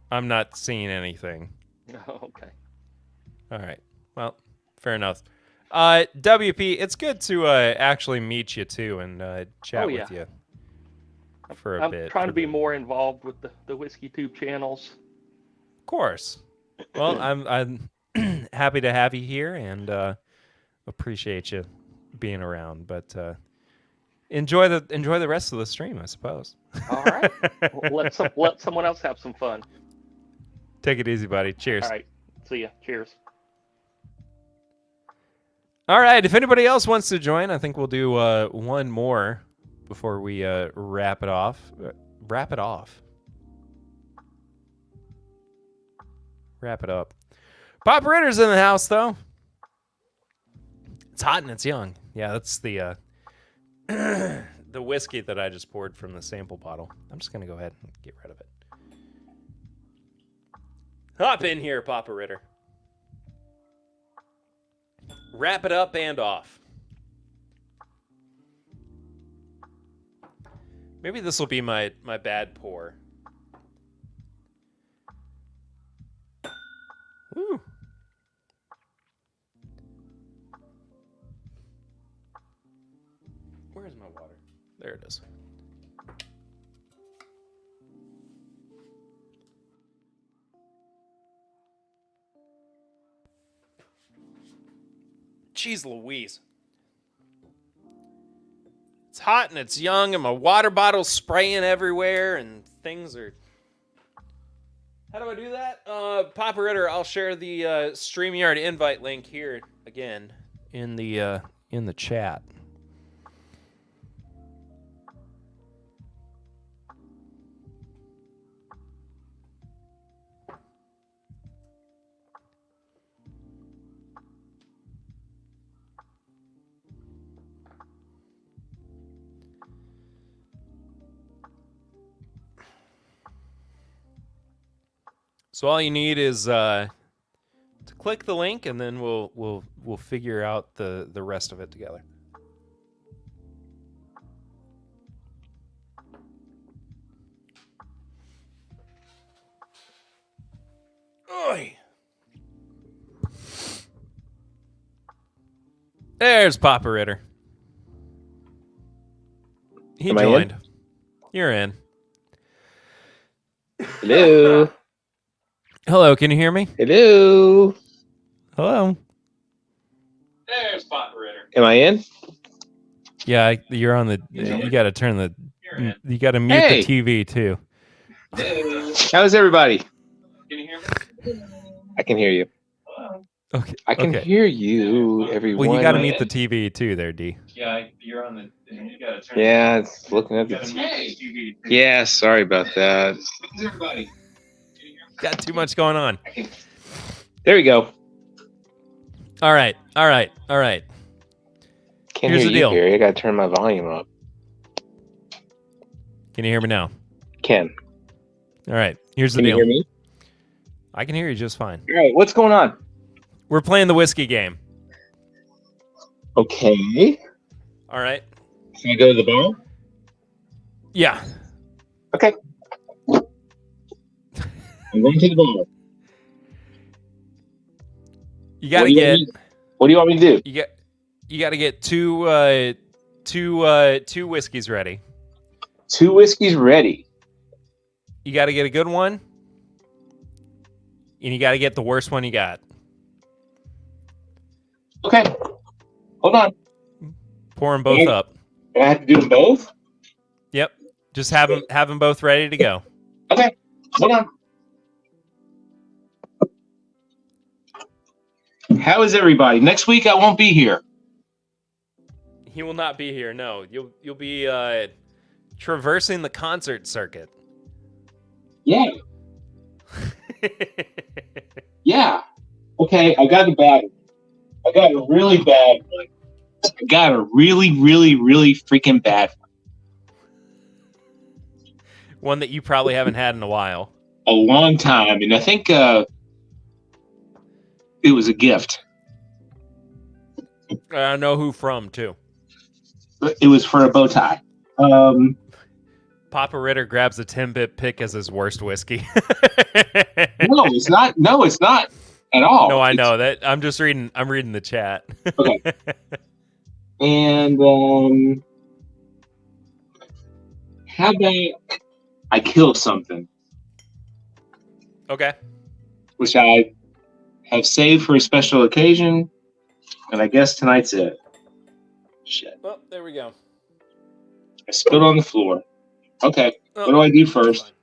Speaker 1: I'm not seeing anything.
Speaker 4: Oh, okay.
Speaker 1: All right. Well, fair enough. WP, it's good to actually meet you too and chat
Speaker 4: Oh, yeah.
Speaker 1: with you for a
Speaker 4: I'm
Speaker 1: bit.
Speaker 4: trying to be more involved with the Whiskey Tube channels.
Speaker 1: Of course. Well, I'm happy to have you here and appreciate you being around. But enjoy the rest of the stream, I suppose.
Speaker 4: All right. Well, let someone else have some fun.
Speaker 1: Take it easy, buddy. Cheers.
Speaker 4: All right. See ya. Cheers.
Speaker 1: All right. If anybody else wants to join, I think we'll do one more before we wrap it off. Wrap it off. Wrap it up. Pop Ritter's in the house, though. It's hot and it's young. Yeah, that's the the whiskey that I just poured from the sample bottle. I'm just gonna go ahead and get rid of it. Hop in here, Papa Ritter. Wrap it up and off. Maybe this will be my bad pour. Woo. Where's my water? There it is. Jeez Louise. It's hot and it's young and my water bottle's spraying everywhere and things are... How do I do that? Papa Ritter, I'll share the StreamYard invite link here again. in the chat. So all you need is to click the link, and then we'll figure out the rest of it together. Oi. There's Papa Ritter. He
Speaker 5: Am I
Speaker 1: joined.
Speaker 5: in?
Speaker 1: You're in.
Speaker 5: Hello.
Speaker 1: Hello, can you hear me?
Speaker 5: Hello.
Speaker 1: Hello.
Speaker 2: There's Papa Ritter.
Speaker 5: Am I in?
Speaker 1: Yeah, you're on the. You got to turn the. You got to mute
Speaker 5: Hey.
Speaker 1: the TV too.
Speaker 5: How's everybody?
Speaker 2: Can you hear me?
Speaker 5: I can hear you.
Speaker 1: Okay.
Speaker 5: I can
Speaker 1: okay.
Speaker 5: hear you, everyone.
Speaker 1: Well, you got to mute the TV too, there, D.
Speaker 2: Yeah, you're on the. You gotta turn.
Speaker 5: Yeah, it's looking at the
Speaker 2: TV.
Speaker 5: Yeah, sorry about that.
Speaker 2: How's everybody?
Speaker 1: Got too much going on.
Speaker 5: There we go.
Speaker 1: All right.
Speaker 5: Can't
Speaker 1: Here's
Speaker 5: hear
Speaker 1: the
Speaker 5: you,
Speaker 1: deal.
Speaker 5: Gary. I gotta turn my volume up.
Speaker 1: Can you hear me now?
Speaker 5: Ken,
Speaker 1: All right. Here's the
Speaker 5: can you
Speaker 1: deal.
Speaker 5: hear me?
Speaker 1: I can hear you just fine.
Speaker 5: All right, what's going on?
Speaker 1: We're playing the whiskey game.
Speaker 5: Okay.
Speaker 1: All right.
Speaker 5: Can I go to the bar?
Speaker 1: Yeah.
Speaker 5: Okay. I'm going to the bar.
Speaker 1: You got to get.
Speaker 5: What do you want me to do?
Speaker 1: You got to get two whiskeys ready.
Speaker 5: 2 whiskeys ready.
Speaker 1: You got to get a good one, and you got to get the worst one you got.
Speaker 5: Okay. Hold on.
Speaker 1: Pour them both
Speaker 5: Yeah.
Speaker 1: up.
Speaker 5: Do I have to do them both?
Speaker 1: Yep. Just have them both ready to go.
Speaker 5: Okay. Hold on. How is everybody? Next week I won't be here.
Speaker 1: He will not be here. No, you'll be traversing the concert circuit.
Speaker 5: Yeah. Yeah. Okay, I got a bad one. I got a really bad one. I got a really, really, really freaking bad one.
Speaker 1: One that you probably haven't had in a while.
Speaker 5: A long time, and I think it was a gift.
Speaker 1: I know who from too.
Speaker 5: It was for a bow tie.
Speaker 1: Papa Ritter grabs a TIMBP pick as his worst whiskey.
Speaker 5: No, it's not. No, it's not at all.
Speaker 1: No, I
Speaker 5: It's-
Speaker 1: know that. I'm just reading. I'm reading the chat.
Speaker 5: Okay. And how about I kill something,
Speaker 1: Okay.
Speaker 5: which I have saved for a special occasion, and I guess tonight's it. Shit.
Speaker 1: Well, there we go.
Speaker 5: I spilled on the floor. Okay,
Speaker 1: Oh,
Speaker 5: what do I do first?
Speaker 1: fine.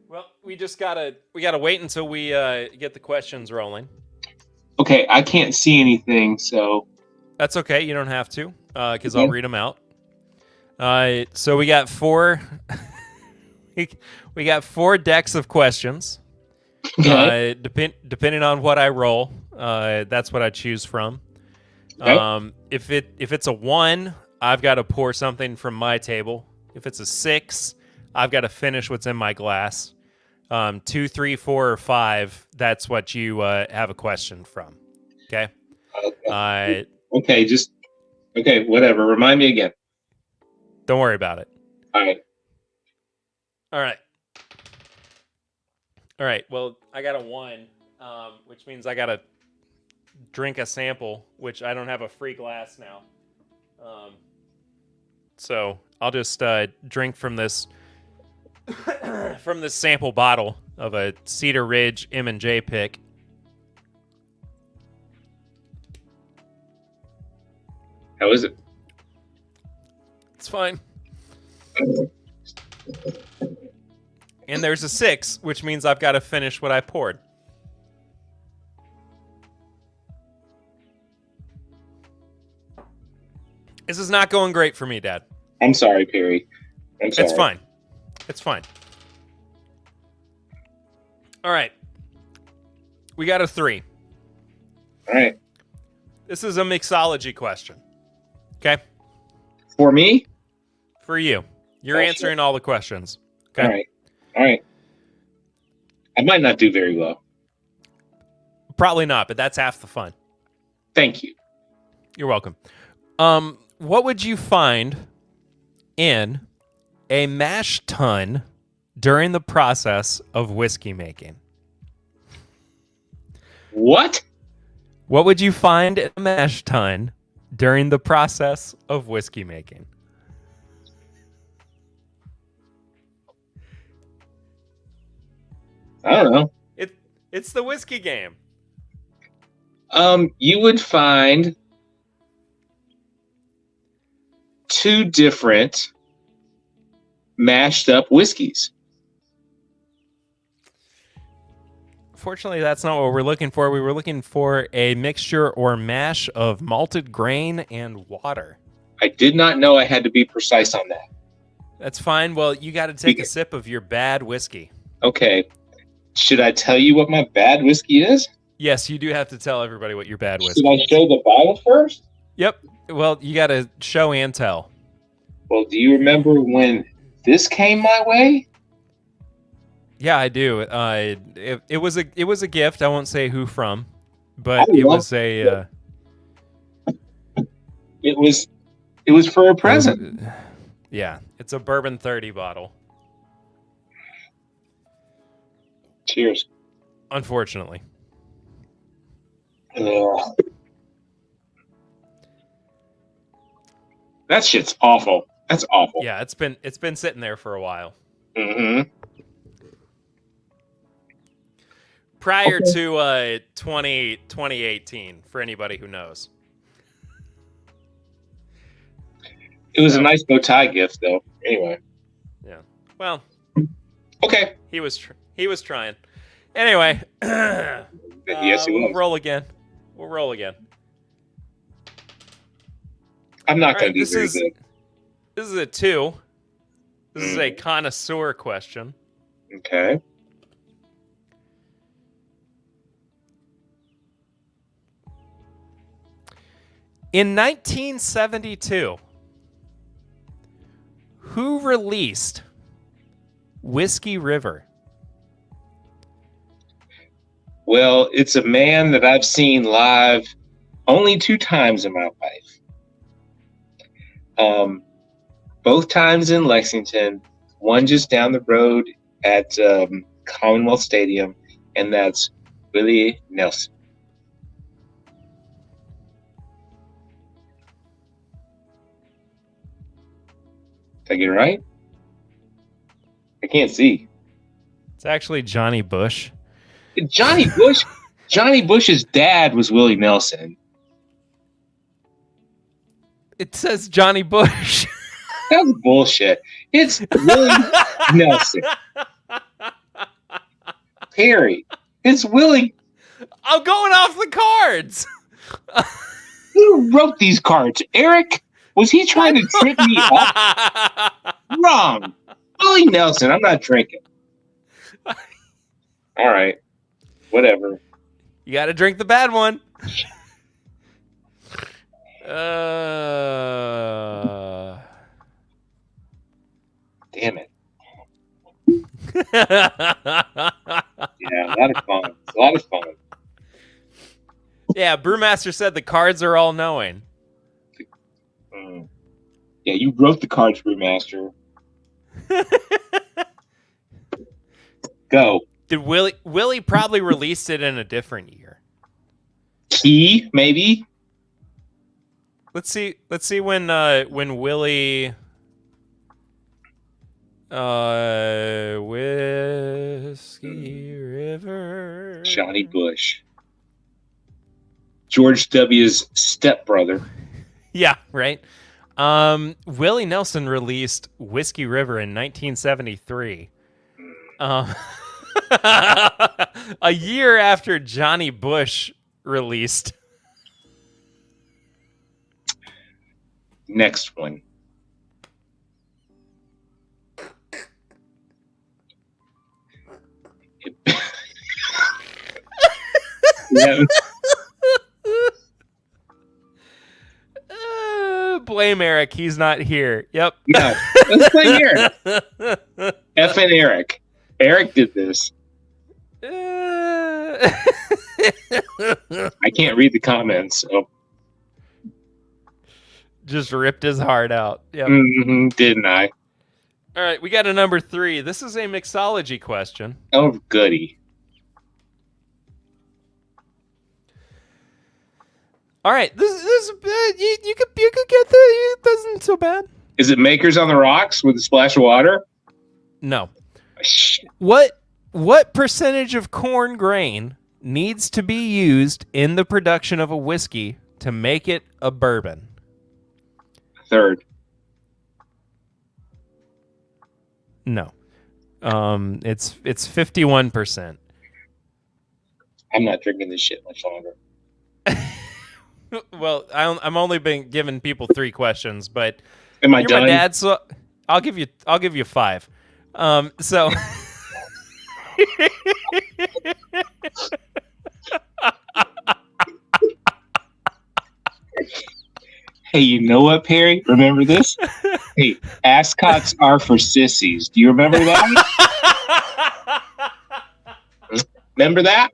Speaker 1: Well, we gotta wait until we get the questions rolling.
Speaker 5: Okay, I can't see anything, so
Speaker 1: That's okay. You don't have to, because
Speaker 5: Okay.
Speaker 1: I'll read them out. So we got four. we got 4 decks of questions.
Speaker 5: okay.
Speaker 1: Depending on what I roll, that's what I choose from.
Speaker 5: Okay.
Speaker 1: If it's a 1, I've got to pour something from my table. If it's a 6, I've got to finish what's in my glass. 2, 3, 4, or 5, that's what you have a question from. Okay.
Speaker 5: Okay, just okay. Whatever. Remind me again.
Speaker 1: Don't worry about it.
Speaker 5: All right.
Speaker 1: All right. All right. Well, I got a 1, which means I got to drink a sample, which I don't have a free glass now. So I'll just drink from this from this sample bottle of a Cedar Ridge M&J pick.
Speaker 5: How is it?
Speaker 1: It's fine. And there's a 6, which means I've got to finish what I poured. is not going great for me, Dad.
Speaker 5: I'm sorry, Perry. I'm sorry.
Speaker 1: It's fine. It's fine. All right. We got a 3.
Speaker 5: All right.
Speaker 1: This is a mixology question. Okay?
Speaker 5: For me?
Speaker 1: For you. You're
Speaker 5: Oh,
Speaker 1: answering all the questions. Okay?
Speaker 5: All right. All right. I might not do very well.
Speaker 1: Probably not, but that's half the fun.
Speaker 5: Thank you.
Speaker 1: You're welcome. What would you find in a mash tun during the process of whiskey making?
Speaker 5: What?
Speaker 1: What would you find in a mash tun during the process of whiskey making?
Speaker 5: I don't know.
Speaker 1: It's the whiskey game.
Speaker 5: You would find 2 different mashed up whiskeys.
Speaker 1: Fortunately, that's not what we're looking for. We were looking for a mixture or mash of malted grain and water.
Speaker 5: I did not know I had to be precise on that.
Speaker 1: That's fine. Well, you got to take a sip of your bad whiskey.
Speaker 5: Okay. Should I tell you what my bad whiskey is?
Speaker 1: Yes, you do have to tell everybody what your bad whiskey
Speaker 5: Should I
Speaker 1: is.
Speaker 5: show the bottle first?
Speaker 1: Yep. Well, you got to show and tell.
Speaker 5: Well, do you remember when this came my way?
Speaker 1: Yeah, I do. It was a gift. I won't say who from, but it was a.
Speaker 5: It was for a present.
Speaker 1: Yeah, it's a bourbon 30 bottle.
Speaker 5: Cheers.
Speaker 1: Unfortunately.
Speaker 5: Ugh. That shit's awful. That's awful.
Speaker 1: Yeah, it's been sitting there for a while.
Speaker 5: Mm-hmm.
Speaker 1: Prior to 2018, for anybody who knows.
Speaker 5: It was a nice bow tie gift, though. Anyway.
Speaker 1: Yeah. Well.
Speaker 5: Okay.
Speaker 1: He was trying. Anyway.
Speaker 5: Yes, he was.
Speaker 1: We'll roll again.
Speaker 5: I'm not going
Speaker 1: All right,
Speaker 5: to do very good.
Speaker 1: This is a 2. This is a connoisseur question.
Speaker 5: Okay.
Speaker 1: In 1972, who released Whiskey River?
Speaker 5: Well, it's a man that I've seen live only 2 times in my life. Both times in Lexington, one just down the road at Commonwealth Stadium, and that's Willie Nelson. Did I get it right? I can't see.
Speaker 1: It's actually Johnny Bush.
Speaker 5: Johnny Bush's dad was Willie Nelson.
Speaker 1: It says Johnny Bush.
Speaker 5: That's bullshit. It's Willie Nelson. Perry. It's Willie.
Speaker 1: I'm going off the cards.
Speaker 5: Who wrote these cards? Eric? Was he trying to trip me up? Wrong. Willie Nelson. I'm not drinking. All right. Whatever.
Speaker 1: You got to drink the bad one.
Speaker 5: Damn it. Yeah, a lot of fun. A lot of fun.
Speaker 1: Yeah, Brewmaster said the cards are all knowing.
Speaker 5: Yeah, you wrote the cards, Brewmaster. Go.
Speaker 1: Did Willie probably released it in a different year?
Speaker 5: Key, maybe.
Speaker 1: Let's see when Willie Whiskey River.
Speaker 5: Johnny Bush. George W.'s stepbrother.
Speaker 1: Yeah, right. Willie Nelson released Whiskey River in 1973. A year after Johnny Bush released.
Speaker 5: Next one. Yeah.
Speaker 1: Blame Eric. He's not here. Yep.
Speaker 5: Yeah. Let's blame Eric. Effing Eric. Eric did this. I can't read the comments. So.
Speaker 1: Just ripped his heart out. Yep.
Speaker 5: Didn't I?
Speaker 1: All right, we got a number 3. This is a mixology question.
Speaker 5: Oh, goody.
Speaker 1: All right, this you could get that. It doesn't so bad.
Speaker 5: Is it Makers on the Rocks with a splash of water?
Speaker 1: No. What percentage of corn grain needs to be used in the production of a whiskey to make it a bourbon?
Speaker 5: Third.
Speaker 1: No. It's 51%.
Speaker 5: I'm not drinking this shit much longer.
Speaker 1: Well, I'm only been giving people 3 questions, but
Speaker 5: Am I
Speaker 1: you're
Speaker 5: done?
Speaker 1: my dad, so I'll give you 5. So
Speaker 5: Hey, you know what, Perry? Remember this? Hey, ascots are for sissies. Do you remember that? Remember that?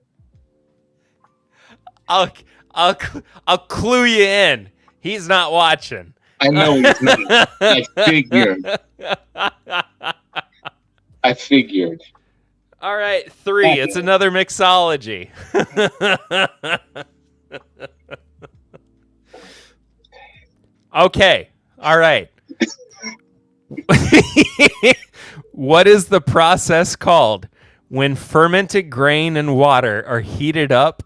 Speaker 1: I'll clue you in. He's not watching.
Speaker 5: I know he's not. I figured.
Speaker 1: All right, 3. It's another mixology. Okay. All right. What is the process called when fermented grain and water are heated up,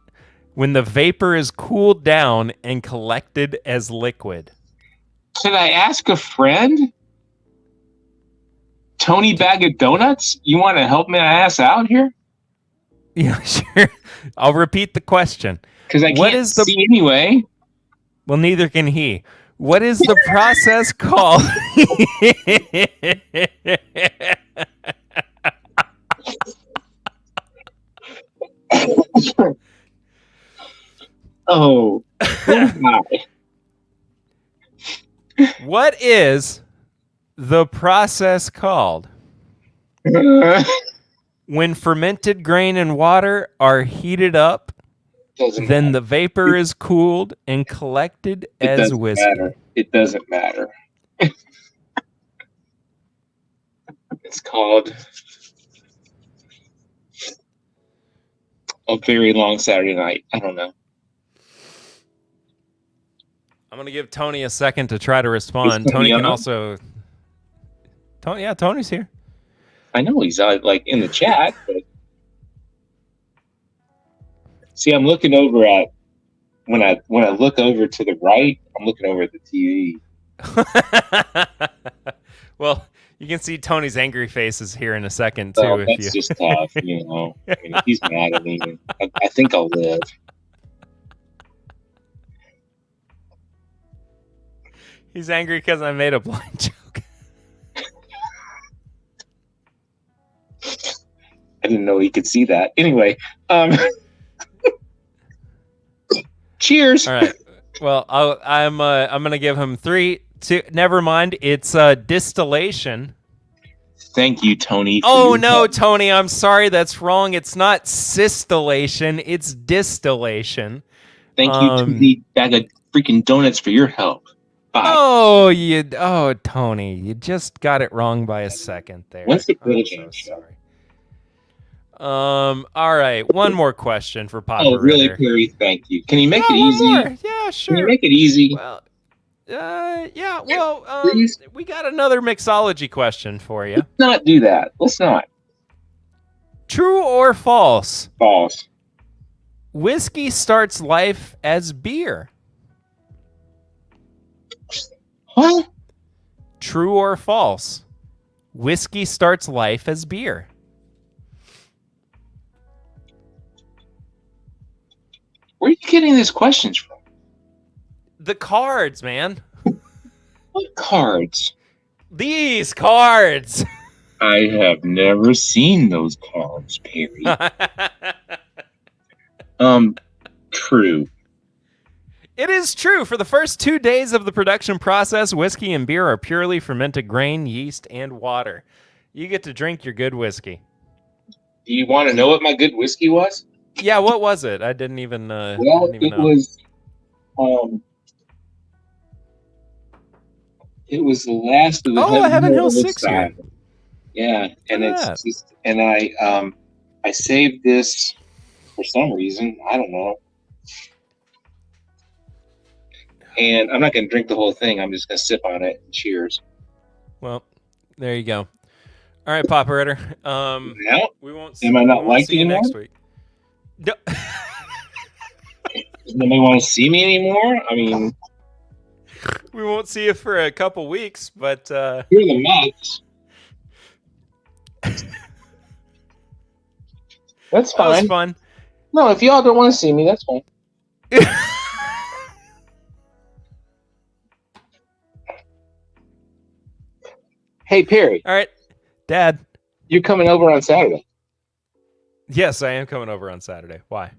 Speaker 1: when the vapor is cooled down and collected as liquid?
Speaker 5: Can I ask a friend? Tony Bag of Donuts? You want to help my ass out here?
Speaker 1: Yeah, sure. I'll repeat the question.
Speaker 5: Because I can't see anyway.
Speaker 1: Well, neither can he. What is the process called?
Speaker 5: Oh.
Speaker 1: What is the process called when fermented grain and water are heated up, then the vapor is cooled and collected as whiskey?
Speaker 5: It doesn't matter. It's called A Very Long Saturday Night. I don't know.
Speaker 1: I'm going to give Tony a second to try to respond. Tony can also... Tony's here.
Speaker 5: I know he's like in the chat, but... See, I'm looking over at... When I look over to the right, I'm looking over at the TV.
Speaker 1: Well, you can see Tony's angry faces here in a second, too.
Speaker 5: Oh, that's just tough, you know. I mean, if he's mad at me, I think I'll live.
Speaker 1: He's angry because I made a blind joke.
Speaker 5: I didn't know he could see that. Anyway, cheers.
Speaker 1: All right. Well, I'm gonna give him 3, 2. Never mind. It's distillation.
Speaker 5: Thank you, Tony.
Speaker 1: Oh no, Tony. I'm sorry. That's wrong. It's not sistillation. It's distillation.
Speaker 5: Thank you, Tony. Bag of freaking donuts for your help. Bye.
Speaker 1: Oh, Tony, you just got it wrong by a second there.
Speaker 5: What's the
Speaker 1: I'm so sorry. All right, one more question for Papa.
Speaker 5: Oh, really,
Speaker 1: Ritter.
Speaker 5: Perry? Thank you. Can you make it easy?
Speaker 1: More. Yeah, sure.
Speaker 5: Can you make it easy?
Speaker 1: Well, yeah. Well,
Speaker 5: Please?
Speaker 1: we got another mixology question for you.
Speaker 5: Let's not do that. Let's not.
Speaker 1: True or false?
Speaker 5: False.
Speaker 1: Whiskey starts life as beer.
Speaker 5: What?
Speaker 1: True or false? Whiskey starts life as beer.
Speaker 5: Where are you getting these questions from?
Speaker 1: The cards, man.
Speaker 5: What cards?
Speaker 1: These cards.
Speaker 5: I have never seen those cards, Perry. True.
Speaker 1: It is true. For the first 2 days of the production process, whiskey and beer are purely fermented grain, yeast, and water. You get to drink your good whiskey.
Speaker 5: Do you want to know what my good whiskey was?
Speaker 1: Yeah, what was it? I didn't even.
Speaker 5: Well,
Speaker 1: didn't even
Speaker 5: it
Speaker 1: know.
Speaker 5: was. It was the last of the
Speaker 1: Heaven Hill
Speaker 5: Hill
Speaker 1: 6 here.
Speaker 5: style. Yeah, and
Speaker 1: Look
Speaker 5: it's
Speaker 1: at that.
Speaker 5: just, and I saved this for some reason. I don't know. And I'm not going to drink the whole thing. I'm just going to sip on it. Cheers.
Speaker 1: Well, there you go. All right, Papa Ritter.
Speaker 5: Yeah.
Speaker 1: We won't.
Speaker 5: Am I not
Speaker 1: we won't
Speaker 5: liked
Speaker 1: see you
Speaker 5: anymore?
Speaker 1: next week. No.
Speaker 5: Does nobody want to see me anymore? I mean,
Speaker 1: We won't see you for a couple weeks, but
Speaker 5: you're the Mets. That's
Speaker 1: that was
Speaker 5: fine.
Speaker 1: fun.
Speaker 5: No, if y'all don't want to see me, that's fine. Hey, Perry,
Speaker 1: All right, Dad.
Speaker 5: you're coming over on Saturday
Speaker 1: Yes, I am coming over on Saturday. Why?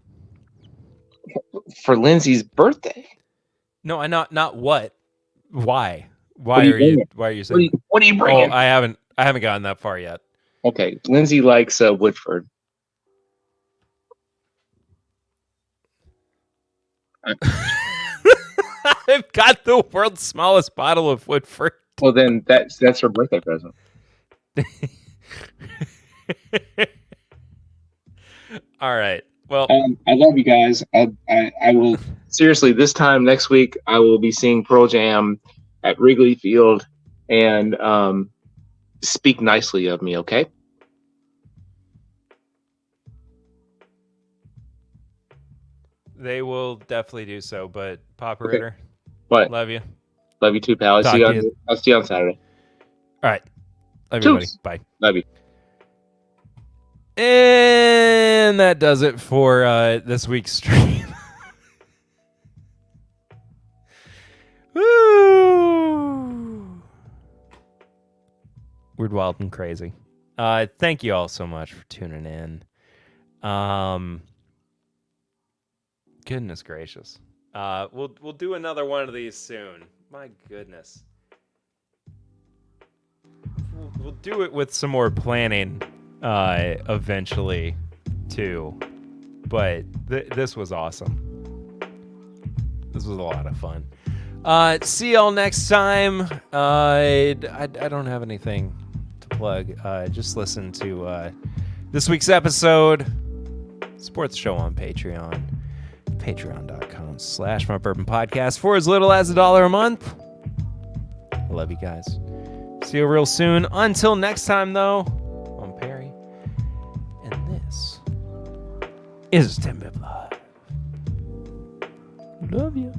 Speaker 5: for Lindsay's birthday.
Speaker 1: No, I not what. Why? Why
Speaker 5: What are you
Speaker 1: are you?
Speaker 5: bringing?
Speaker 1: Why are you saying?
Speaker 5: What are you
Speaker 1: Oh,
Speaker 5: bringing?
Speaker 1: I haven't gotten that far yet.
Speaker 5: Okay, Lindsay likes Woodford.
Speaker 1: I've got the world's smallest bottle of Woodford.
Speaker 5: Well, then that's her birthday present.
Speaker 1: All right. Well,
Speaker 5: I love you guys. I will seriously. This time next week, I will be seeing Pearl Jam at Wrigley Field, and speak nicely of me, okay?
Speaker 1: they will definitely do so. But Papa
Speaker 5: Okay.
Speaker 1: Ritter,
Speaker 5: What?
Speaker 1: love you.
Speaker 5: Love you too, pal. I'll
Speaker 1: Talk
Speaker 5: see you
Speaker 1: to
Speaker 5: on,
Speaker 1: you.
Speaker 5: I'll see you on Saturday.
Speaker 1: All right. Love you, buddy.
Speaker 5: Toodles.
Speaker 1: Bye.
Speaker 5: Love you.
Speaker 1: And that does it for this week's stream. Woo! Weird, wild, and crazy. Thank you all so much for tuning in. Goodness gracious. We'll do another one of these soon. My goodness. We'll do it with some more planning eventually too. But this was awesome. This was a lot of fun. See y'all next time. I don't have anything to plug. Just listen to this week's episode. Support the show on Patreon. Patreon.com/MyBourbon Podcast for as little as $1 a month. I love you guys. See you real soon. Until next time, though, I'm Perry, and this is TIMBP Live. Love you.